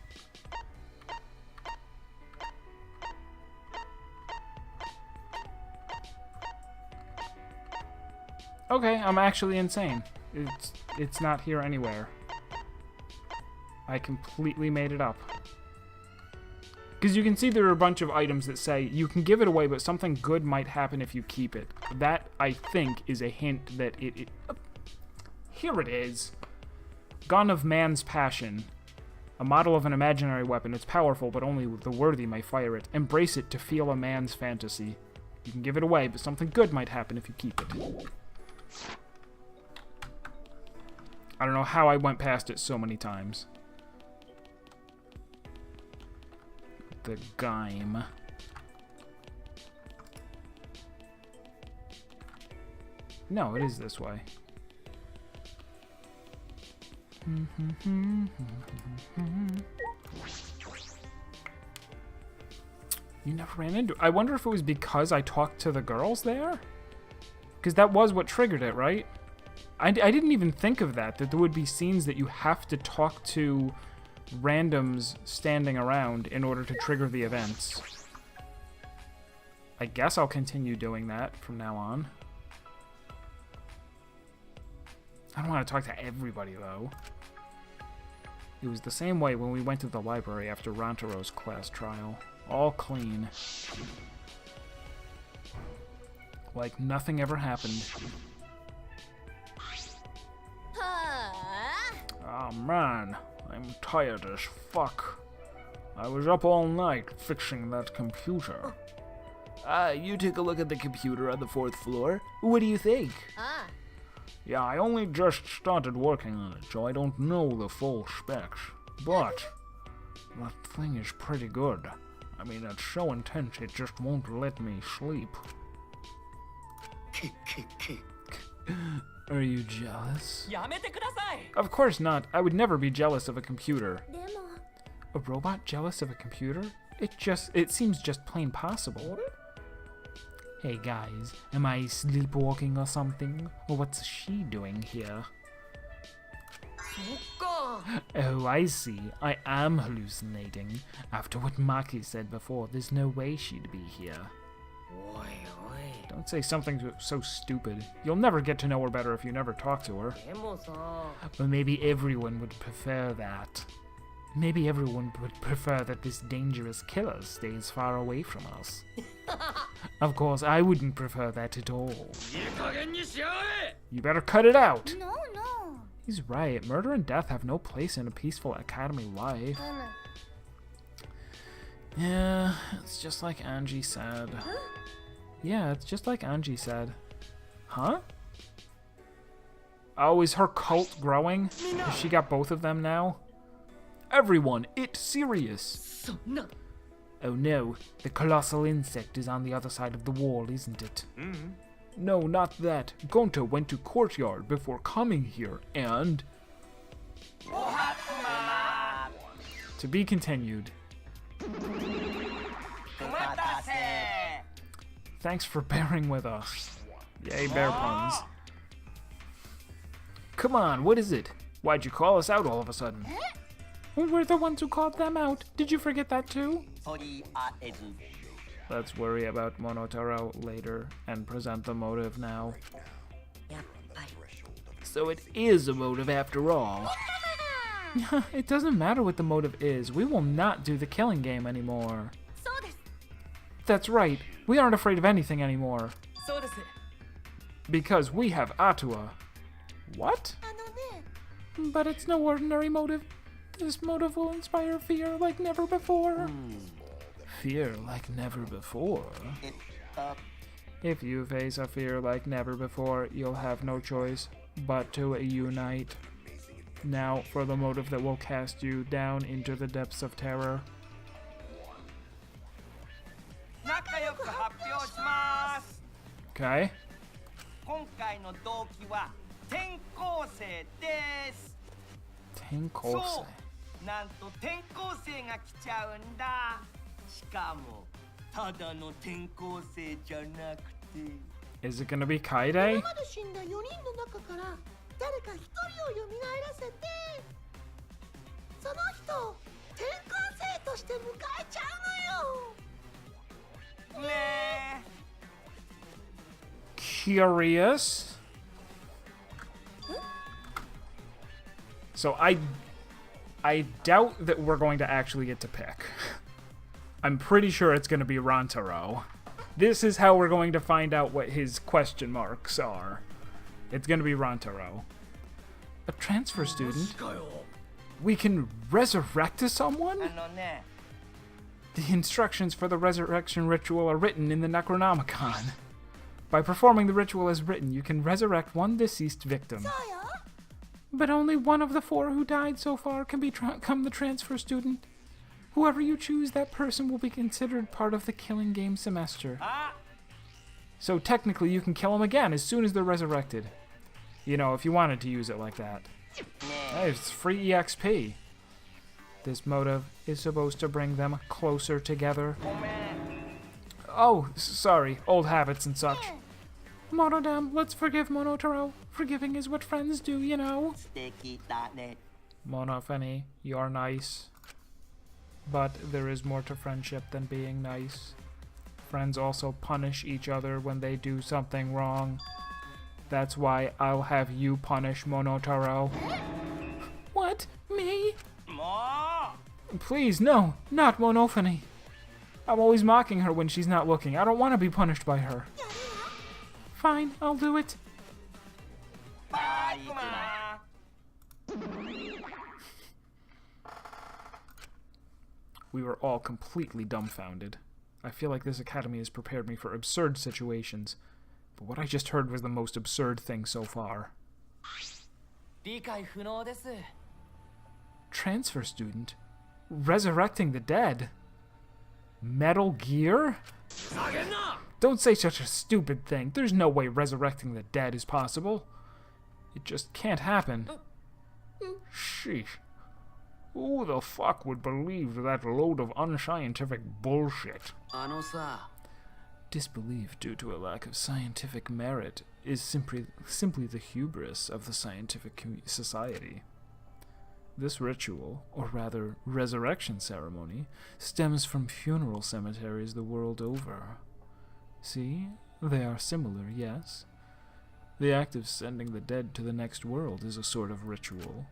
Okay, I'm actually insane. It's not here anywhere. I completely made it up. Because you can see there are a bunch of items that say you can give it away, but something good might happen if you keep it. That, I think, is a hint that here it is. Gun of Man's Passion. A model of an imaginary weapon. It's powerful, but only the worthy may fire it. Embrace it to feel a man's fantasy. You can give it away, but something good might happen if you keep it. I don't know how I went past it so many times. The Gaim. No, it is this way. You never ran into it. I wonder if it was because I talked to the girls there? Because that was what triggered it, right? I didn't even think of that there would be scenes that you have to talk to randoms standing around in order to trigger the events. I guess I'll continue doing that from now on. I don't want to talk to everybody, though. It was the same way when we went to the library after Rantaro's class trial. All clean. Like nothing ever happened. Oh man, I'm tired as fuck. I was up all night fixing that computer. You took a look at the computer on the 4th floor. What do you think? Yeah, I only just started working on it, so I don't know the full specs. But that thing is pretty good. I mean, it's so intense it just won't let me sleep. Are you jealous? Of course not. I would never be jealous of a computer. A robot jealous of a computer? It seems just plain possible. Hey guys, am I sleepwalking or something? Or what's she doing here? Oh, I see. I am hallucinating. After what Maki said before, there's no way she'd be here. Don't say something so stupid. You'll never get to know her better if you never talk to her. But maybe everyone would prefer that. Maybe everyone would prefer that this dangerous killer stays far away from us. Of course, I wouldn't prefer that at all. You better cut it out! No. He's right. Murder and death have no place in a peaceful academy life. Yeah, it's just like Angie said. Yeah, it's just like Angie said. Huh? Oh, is her cult growing? Has she got both of them now? Everyone, it's serious! Oh no, the colossal insect is on the other side of the wall, isn't it? No, not that. Gonta went to courtyard before coming here, and... To be continued. Thanks for bearing with us. Yay, bear puns. Come on, what is it? Why'd you call us out all of a sudden? We're the ones who called them out. Did you forget that too? Let's worry about Monotaro later and present the motive now. So it is a motive after all. It doesn't matter what the motive is. We will not do the killing game anymore. That's right. We aren't afraid of anything anymore. Because we have Atua. What? But it's no ordinary motive. This motive will inspire fear like never before. Fear like never before. If you face a fear like never before, you'll have no choice but to unite. Now for the motive that will cast you down into the depths of terror. Okay. 今回の動機は転校生です。転校生。なんと転校生が来ちゃうんだ。しかもただの転校生じゃなくて。Is it gonna be Kaide? 今まで死んだ4人の中から誰か1人を蘇らせて、その人を転校生として迎えちゃうのよ。ねえ。Curious. So I doubt that we're going to actually get to pick. I'm pretty sure it's going to be Rantaro. This is how we're going to find out what his question marks are. It's going to be Rantaro. A transfer student? We can resurrect someone? あのね The instructions for the resurrection ritual are written in the Necronomicon. By performing the ritual as written, you can resurrect one deceased victim. But only one of the 4 who died so far can become the transfer student. Whoever you choose, that person will be considered part of the killing game semester. So technically you can kill them again as soon as they're resurrected. You know, if you wanted to use it like that. Hey, it's free EXP. This motive is supposed to bring them closer together. Oh, sorry, old habits and such. Monodam, let's forgive Monotaro. Forgiving is what friends do, you know. 素敵だね Monofany, you're nice. But there is more to friendship than being nice. Friends also punish each other when they do something wrong. That's why I'll have you punish Monotaro. What? Me? も Please, no, not Monofany. I'm always mocking her when she's not looking. I don't want to be punished by her. Fine, I'll do it. うバイクマン We were all completely dumbfounded. I feel like this academy has prepared me for absurd situations, but what I just heard was the most absurd thing so far. 理解不能です Transfer student? Resurrecting the dead? Metal Gear? Don't say such a stupid thing. There's no way resurrecting the dead is possible. It just can't happen. Sheesh. Who the fuck would believe that load of unscientific bullshit? あのさ Disbelief due to a lack of scientific merit is simply the hubris of the scientific society. This ritual, or rather resurrection ceremony, stems from funeral cemeteries the world over. See, they are similar, yes? The act of sending the dead to the next world is a sort of ritual.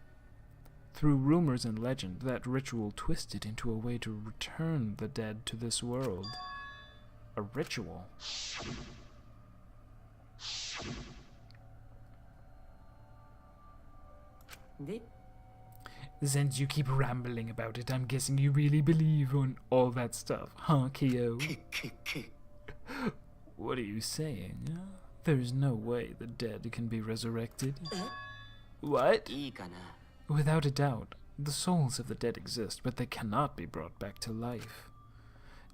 Through rumors and legend, that ritual twisted into a way to return the dead to this world. A ritual. Since you keep rambling about it, I'm guessing you really believe on all that stuff, huh, Kyo? What are you saying? There's no way the dead can be resurrected. What? いいかな Without a doubt, the souls of the dead exist, but they cannot be brought back to life.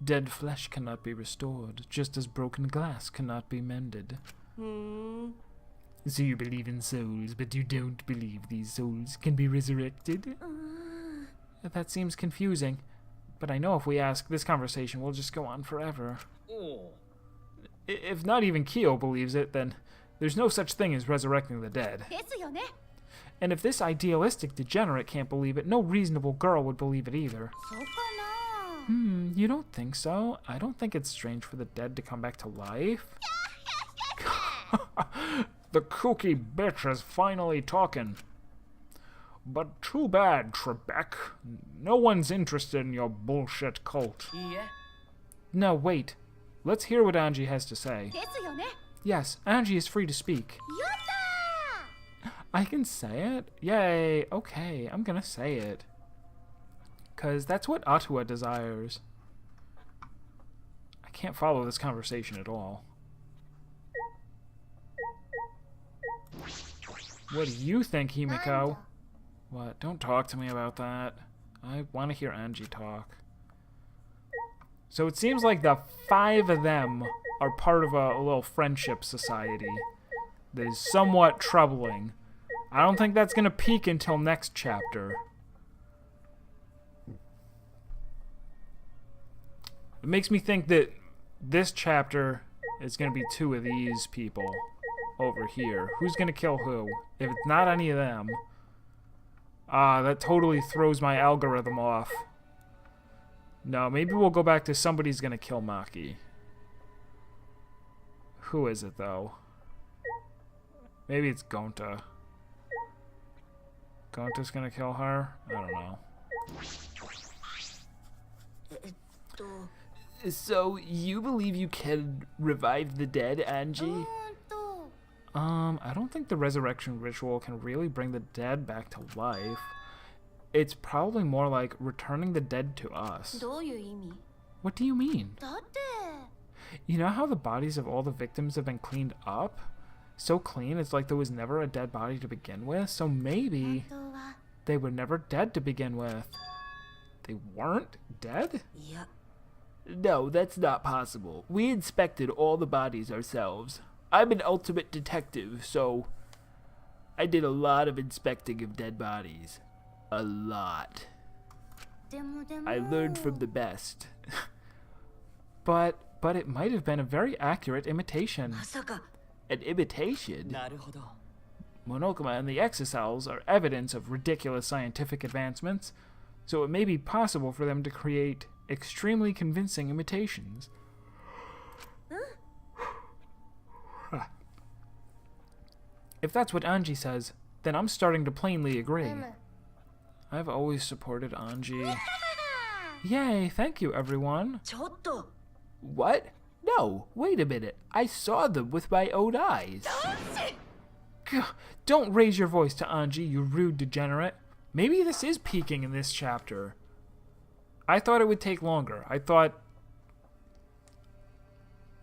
Dead flesh cannot be restored, just as broken glass cannot be mended. So you believe in souls, but you don't believe these souls can be resurrected? That seems confusing, but I know if we ask, this conversation will just go on forever. If not even Kyo believes it, then there's no such thing as resurrecting the dead. ですよね And if this idealistic degenerate can't believe it, no reasonable girl would believe it either. そうかな You don't think so? I don't think it's strange for the dead to come back to life. The kooky bitch is finally talking. But too bad, Trebek. No one's interested in your bullshit cult. いいえ No, wait. Let's hear what Angie has to say. ですよね Yes, Angie is free to speak. やった I can say it? Yay, okay, I'm gonna say it. 'Cause that's what Atua desires. I can't follow this conversation at all. What do you think, Himiko? What? Don't talk to me about that. I want to hear Angie talk. So it seems like the 5 of them are part of a little friendship society that is somewhat troubling. I don't think that's going to peak until next chapter. It makes me think that this chapter is going to be 2 of these people over here. Who's going to kill who? If it's not any of them, that totally throws my algorithm off. No, maybe we'll go back to somebody's going to kill Maki. Who is it, though? Maybe it's Gonta. Gonta's gonna kill her? I don't know. So, you believe you can revive the dead, Angie? I don't think the resurrection ritual can really bring the dead back to life. It's probably more like returning the dead to us. どういう意味 What do you mean? だって You know how the bodies of all the victims have been cleaned up? So clean, it's like there was never a dead body to begin with. So maybe 本当は they were never dead to begin with. They weren't dead? いや No, that's not possible. We inspected all the bodies ourselves. I'm an ultimate detective, so I did a lot of inspecting of dead bodies. A lot. でも I learned from the best. But it might have been a very accurate imitation. まさか An imitation? なるほど。 Monokuma and the exocells are evidence of ridiculous scientific advancements, so it may be possible for them to create extremely convincing imitations. If that's what Anji says, then I'm starting to plainly agree. I've always supported Anji. Yay, thank you everyone. ちょっと What? No, wait a minute. I saw them with my own eyes. Gah, don't raise your voice to Anji, you rude degenerate. Maybe this is peaking in this chapter. I thought it would take longer. I thought,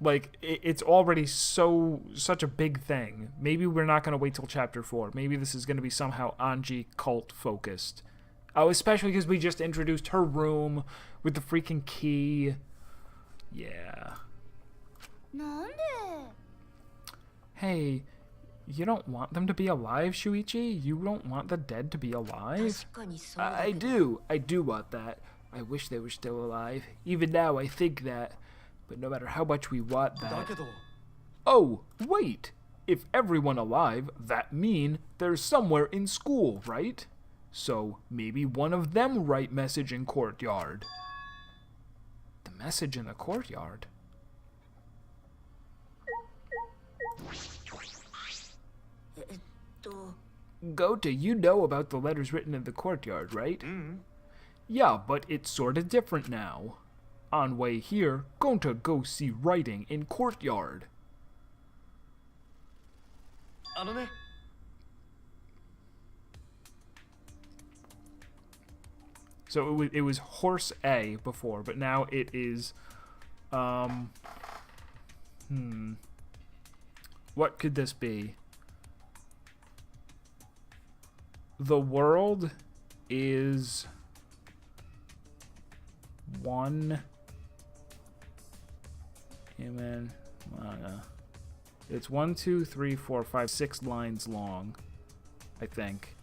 like, it's already such a big thing. Maybe we're not going to wait till chapter 4. Maybe this is going to be somehow Anji cult focused. Oh, especially because we just introduced her room with the freaking key. Yeah. なんで Hey, you don't want them to be alive, Shuichi? You don't want the dead to be alive? 確かにそうだ I けど do. I do want that. I wish they were still alive. Even now, I think that. But no matter how much we want だ that. けど Oh, wait. If everyone alive, that mean there's somewhere in school, right? So maybe one of them write message in courtyard. The message in the courtyard. Gota, you know about the letters written in the courtyard, right? Yeah, but it's sorta different now. On way here, Gonta go see writing in courtyard. あのね、 So it was horse A before, but now it is, what could this be? The world is 1. Amen. It's 1, 2, 3, 4, 5, 6 lines long, I think.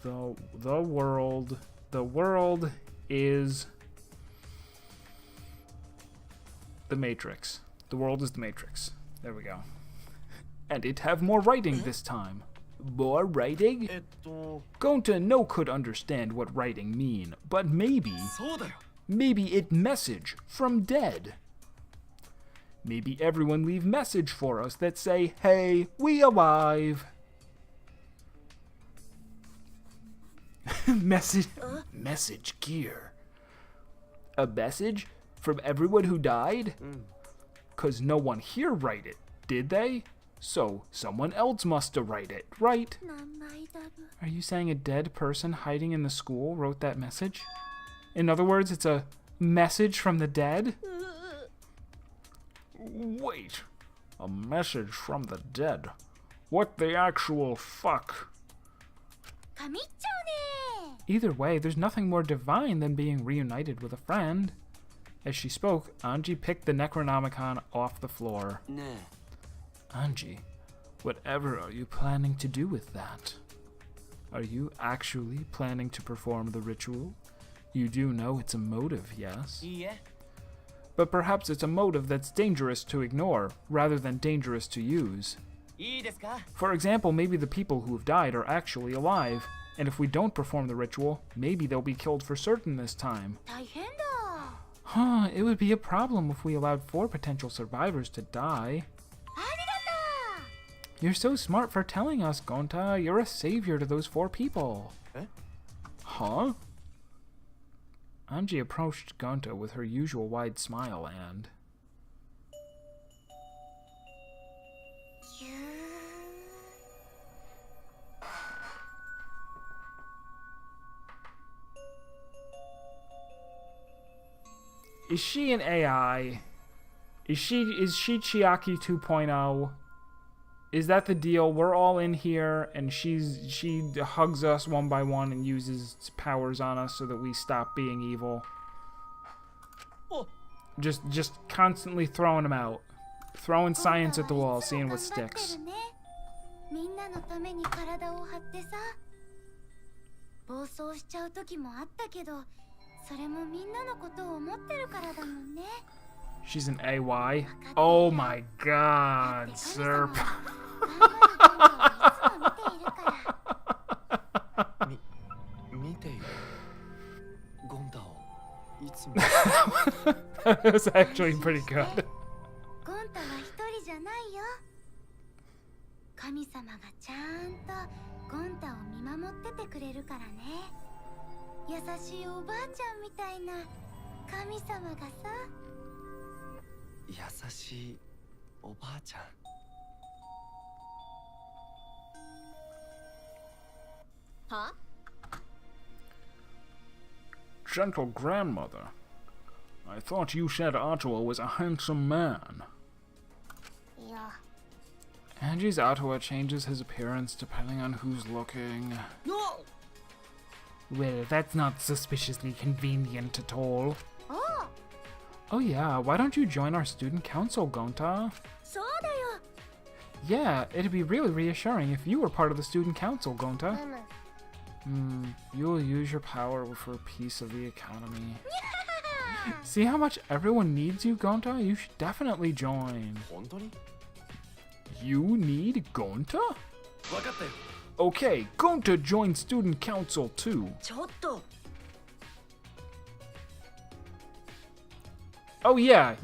The world is the Matrix. The world is the Matrix. There we go. And it have more writing this time. More writing? Gonta no could understand what writing mean, but maybe そうだよ。 maybe it message from dead. Maybe everyone leave message for us that say, hey, we alive. Message gear. A message? From everyone who died? 'Cause no one here write it, did they? So someone else must have write it, right? 名前だぶ Are you saying a dead person hiding in the school wrote that message? In other words, it's a message from the dead? Wait, a message from the dead? What the actual fuck? 神っちゃうね Either way, there's nothing more divine than being reunited with a friend. As she spoke, Anji picked the Necronomicon off the floor. ねえ、 Anji, whatever are you planning to do with that? Are you actually planning to perform the ritual? You do know it's a motive, yes? いいえ。 But perhaps it's a motive that's dangerous to ignore, rather than dangerous to use. いいですか？ For example, maybe the people who have died are actually alive, and if we don't perform the ritual, maybe they'll be killed for certain this time. 大変だ Huh, it would be a problem if we allowed 4 potential survivors to die. ありがと You're so smart for telling us, Gonta. You're a savior to those 4 people. Eh? Huh? Angie approached Gonta with her usual wide smile and... Is she an AI? Is she Chiaki 2.0? Is that the deal? We're all in here and she hugs us one by one and uses powers on us so that we stop being evil. Oh. Just constantly throwing them out. Throwing science at the wall, seeing what sticks. みんなのために体を張ってさ。暴走しちゃう時もあったけど、それもみんなのことを思ってるからだもんね。 She's an AY? Oh my god, Serp. 見ている。ゴンダをいつも。That was actually pretty good. ゴンタは一人じゃないよ。神様がちゃんとゴンタを見守っててくれるからね。優しいおばあちゃんみたいな神様がさ。優しいおばあちゃん。は？ Gentle grandmother, I thought you said Ottawa was a handsome man. いや。 Angie's Ottawa changes his appearance depending on who's looking. No! Well, that's not suspiciously convenient at all. おう。 Oh yeah, why don't you join our student council, Gonta? そうだよ。 Yeah, it'd be really reassuring if you were part of the student council, う Gonta. む。 You'll use your power for peace of the economy. See how much everyone needs you, Gonta? You should definitely join. 本当に？ You need Gonta? 分かったよ。 Okay, Gonta joined student council too. ちょっと Oh yeah,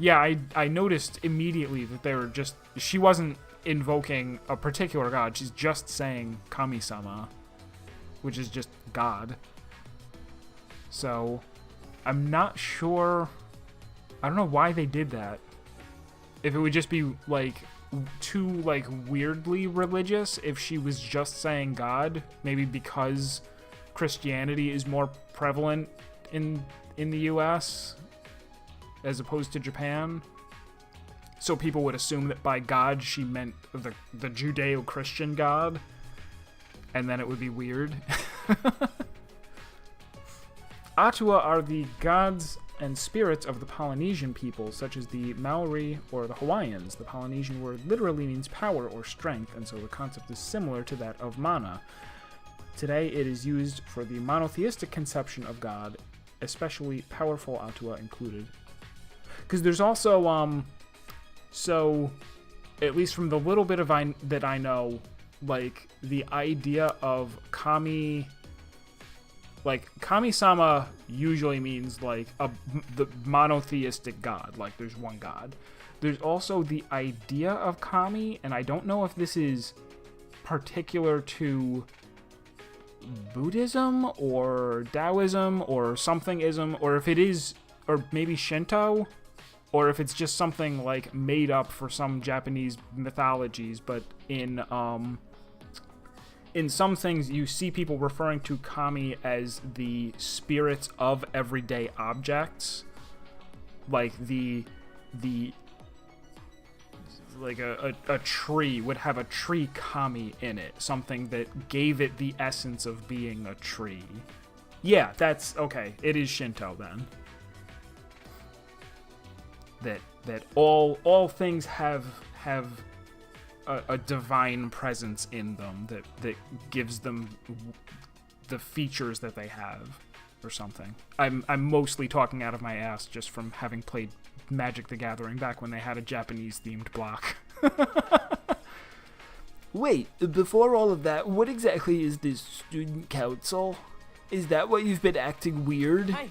I noticed immediately that they were just... She wasn't invoking a particular god, she's just saying Kami-sama, which is just God. So, I'm not sure... I don't know why they did that. If it would just be, like, too, like, weirdly religious, if she was just saying God, maybe because Christianity is more prevalent in the US as opposed to Japan. So people would assume that by God she meant the Judeo-Christian God, and then it would be weird. Atua are the gods and spirits of the Polynesian peoples, such as the Maori or the Hawaiians. The Polynesian word literally means power or strength, and so the concept is similar to that of mana. Today it is used for the monotheistic conception of God, especially powerful Atua included. Because there's also, so, at least from the little bit of that I know, like, the idea of Kami... Like, Kami-sama usually means, like, the monotheistic god. Like, there's one god. There's also the idea of Kami, and I don't know if this is particular to Buddhism or Taoism or something-ism, or if it is, or maybe Shinto, or if it's just something, like, made up for some Japanese mythologies, but in some things, you see people referring to Kami as the spirits of everyday objects. Like, like a tree would have a tree Kami in it. Something that gave it the essence of being a tree. Yeah, that's, okay, it is Shinto then. That all things have a divine presence in them that gives them the features that they have, or something. I'm mostly talking out of my ass just from having played Magic the Gathering back when they had a Japanese themed block. Wait, before all of that, what exactly is this student council? Is that why you've been acting weird? Hi.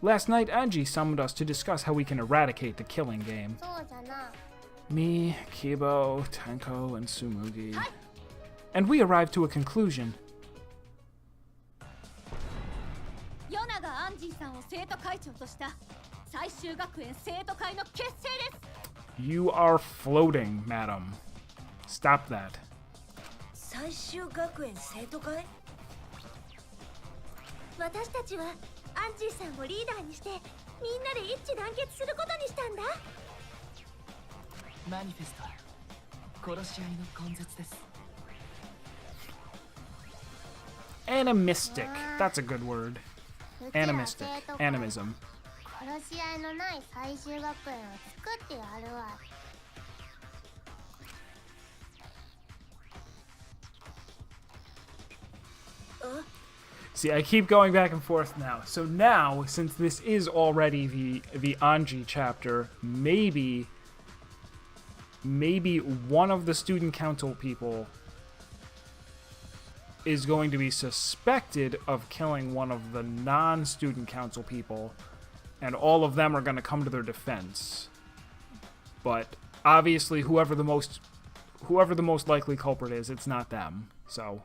Last night, Angie summoned us to discuss how we can eradicate the killing game. そうじゃな。Me, Kibo, Tenko, and Tsumugi. And we arrived to a conclusion. ヨナがアンジーさんを生徒会長とした最終学園生徒会の結成です。 You are floating, madam. Stop that. 最終学園生徒会？私たちはアンジーさんをリーダーにしてみんなで一致団結することにしたんだ。マニフェスト、殺し合いの根絶です。 Animistic. That's a good word. うちら Animistic. 生徒会 Animism. 殺し合いのない最終学園を作ってやるわ。 See, I keep going back and forth now. So now, since this is already the Anji chapter, maybe one of the student council people is going to be suspected of killing one of the non-student council people, and all of them are going to come to their defense. But obviously, whoever the most likely culprit is, it's not them. So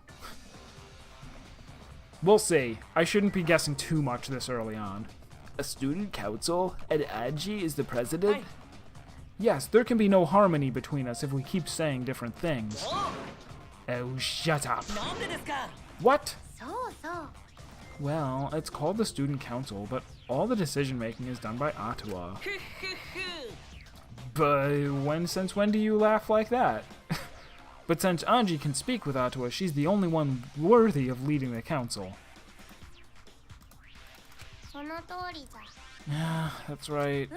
we'll see. I shouldn't be guessing too much this early on. A student council? And Anji is the president? Yes, there can be no harmony between us if we keep saying different things. Oh, shut up. What? そうそう。 Well, it's called the student council, but all the decision making is done by Atua. But since when do you laugh like that? But since Anji can speak with Atua, she's the only one worthy of leading the council. その通りじゃ。 Yeah, that's right.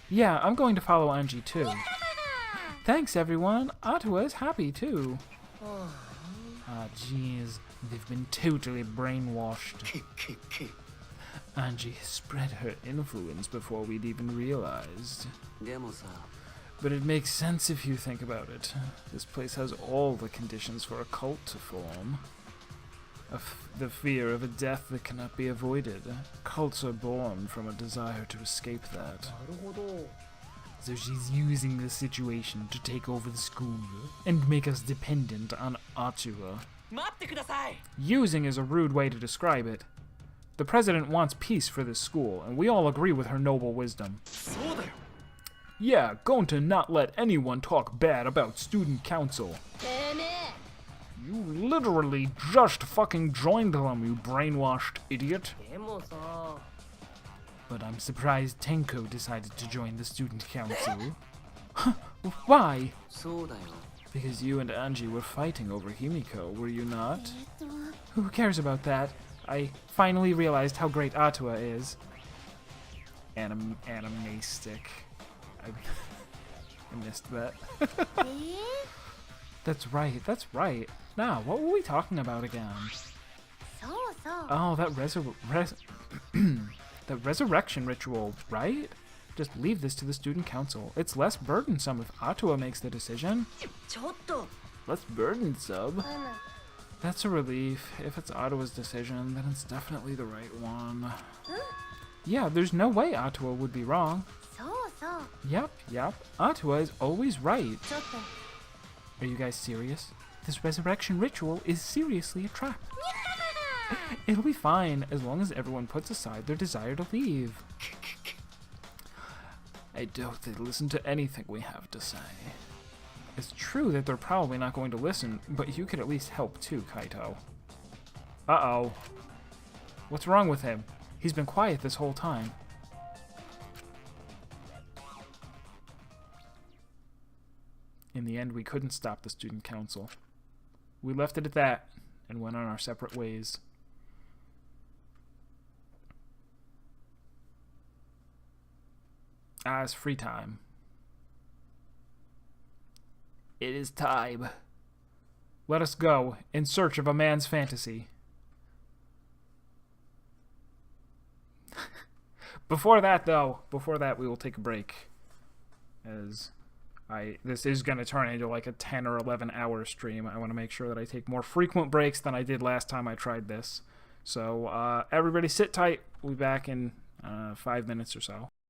Yeah, I'm going to follow Anji too. Thanks, everyone. Atua is happy too. Ah, jeez. They've been totally brainwashed. Anji spread her influence before we'd even realized. But it makes sense if you think about it. This place has all the conditions for a cult to form. The fear of a death that cannot be avoided. Cults are born from a desire to escape that. So she's using this situation to take over the school and make us dependent on Atua. Using is a rude way to describe it. The president wants peace for this school, and we all agree with her noble wisdom. Yeah, going to not let anyone talk bad about student council. You literally just fucking joined them, you brainwashed idiot. But I'm surprised Tenko decided to join the student council. Why? Because you and Anji were fighting over Himiko, were you not? Who cares about that? I finally realized how great Atua is. Animastic. I missed that. That's right. Now, what were we talking about again? そうそう。 Oh, that that resurrection ritual, right? Just leave this to the student council. It's less burdensome if Atua makes the decision. Less burdensome? That's a relief. If it's Atua's decision, then it's definitely the right one. Yeah, there's no way Atua would be wrong. そうそう。 Yep. Atua is always right. ちょっと。 Are you guys serious? This resurrection ritual is seriously a trap. It'll be fine as long as everyone puts aside their desire to leave. I doubt they listen to anything we have to say. It's true that they're probably not going to listen, but you could at least help too, Kaito. Uh-oh. What's wrong with him? He's been quiet this whole time. In the end, we couldn't stop the student council. We left it at that and went on our separate ways. It's free time. It is time. Let us go in search of a man's fantasy. Before that, we will take a break. As this is going to turn into like a 10 or 11 hour stream. I want to make sure that I take more frequent breaks than I did last time I tried this. So, everybody sit tight. We'll be back in 5 minutes or so.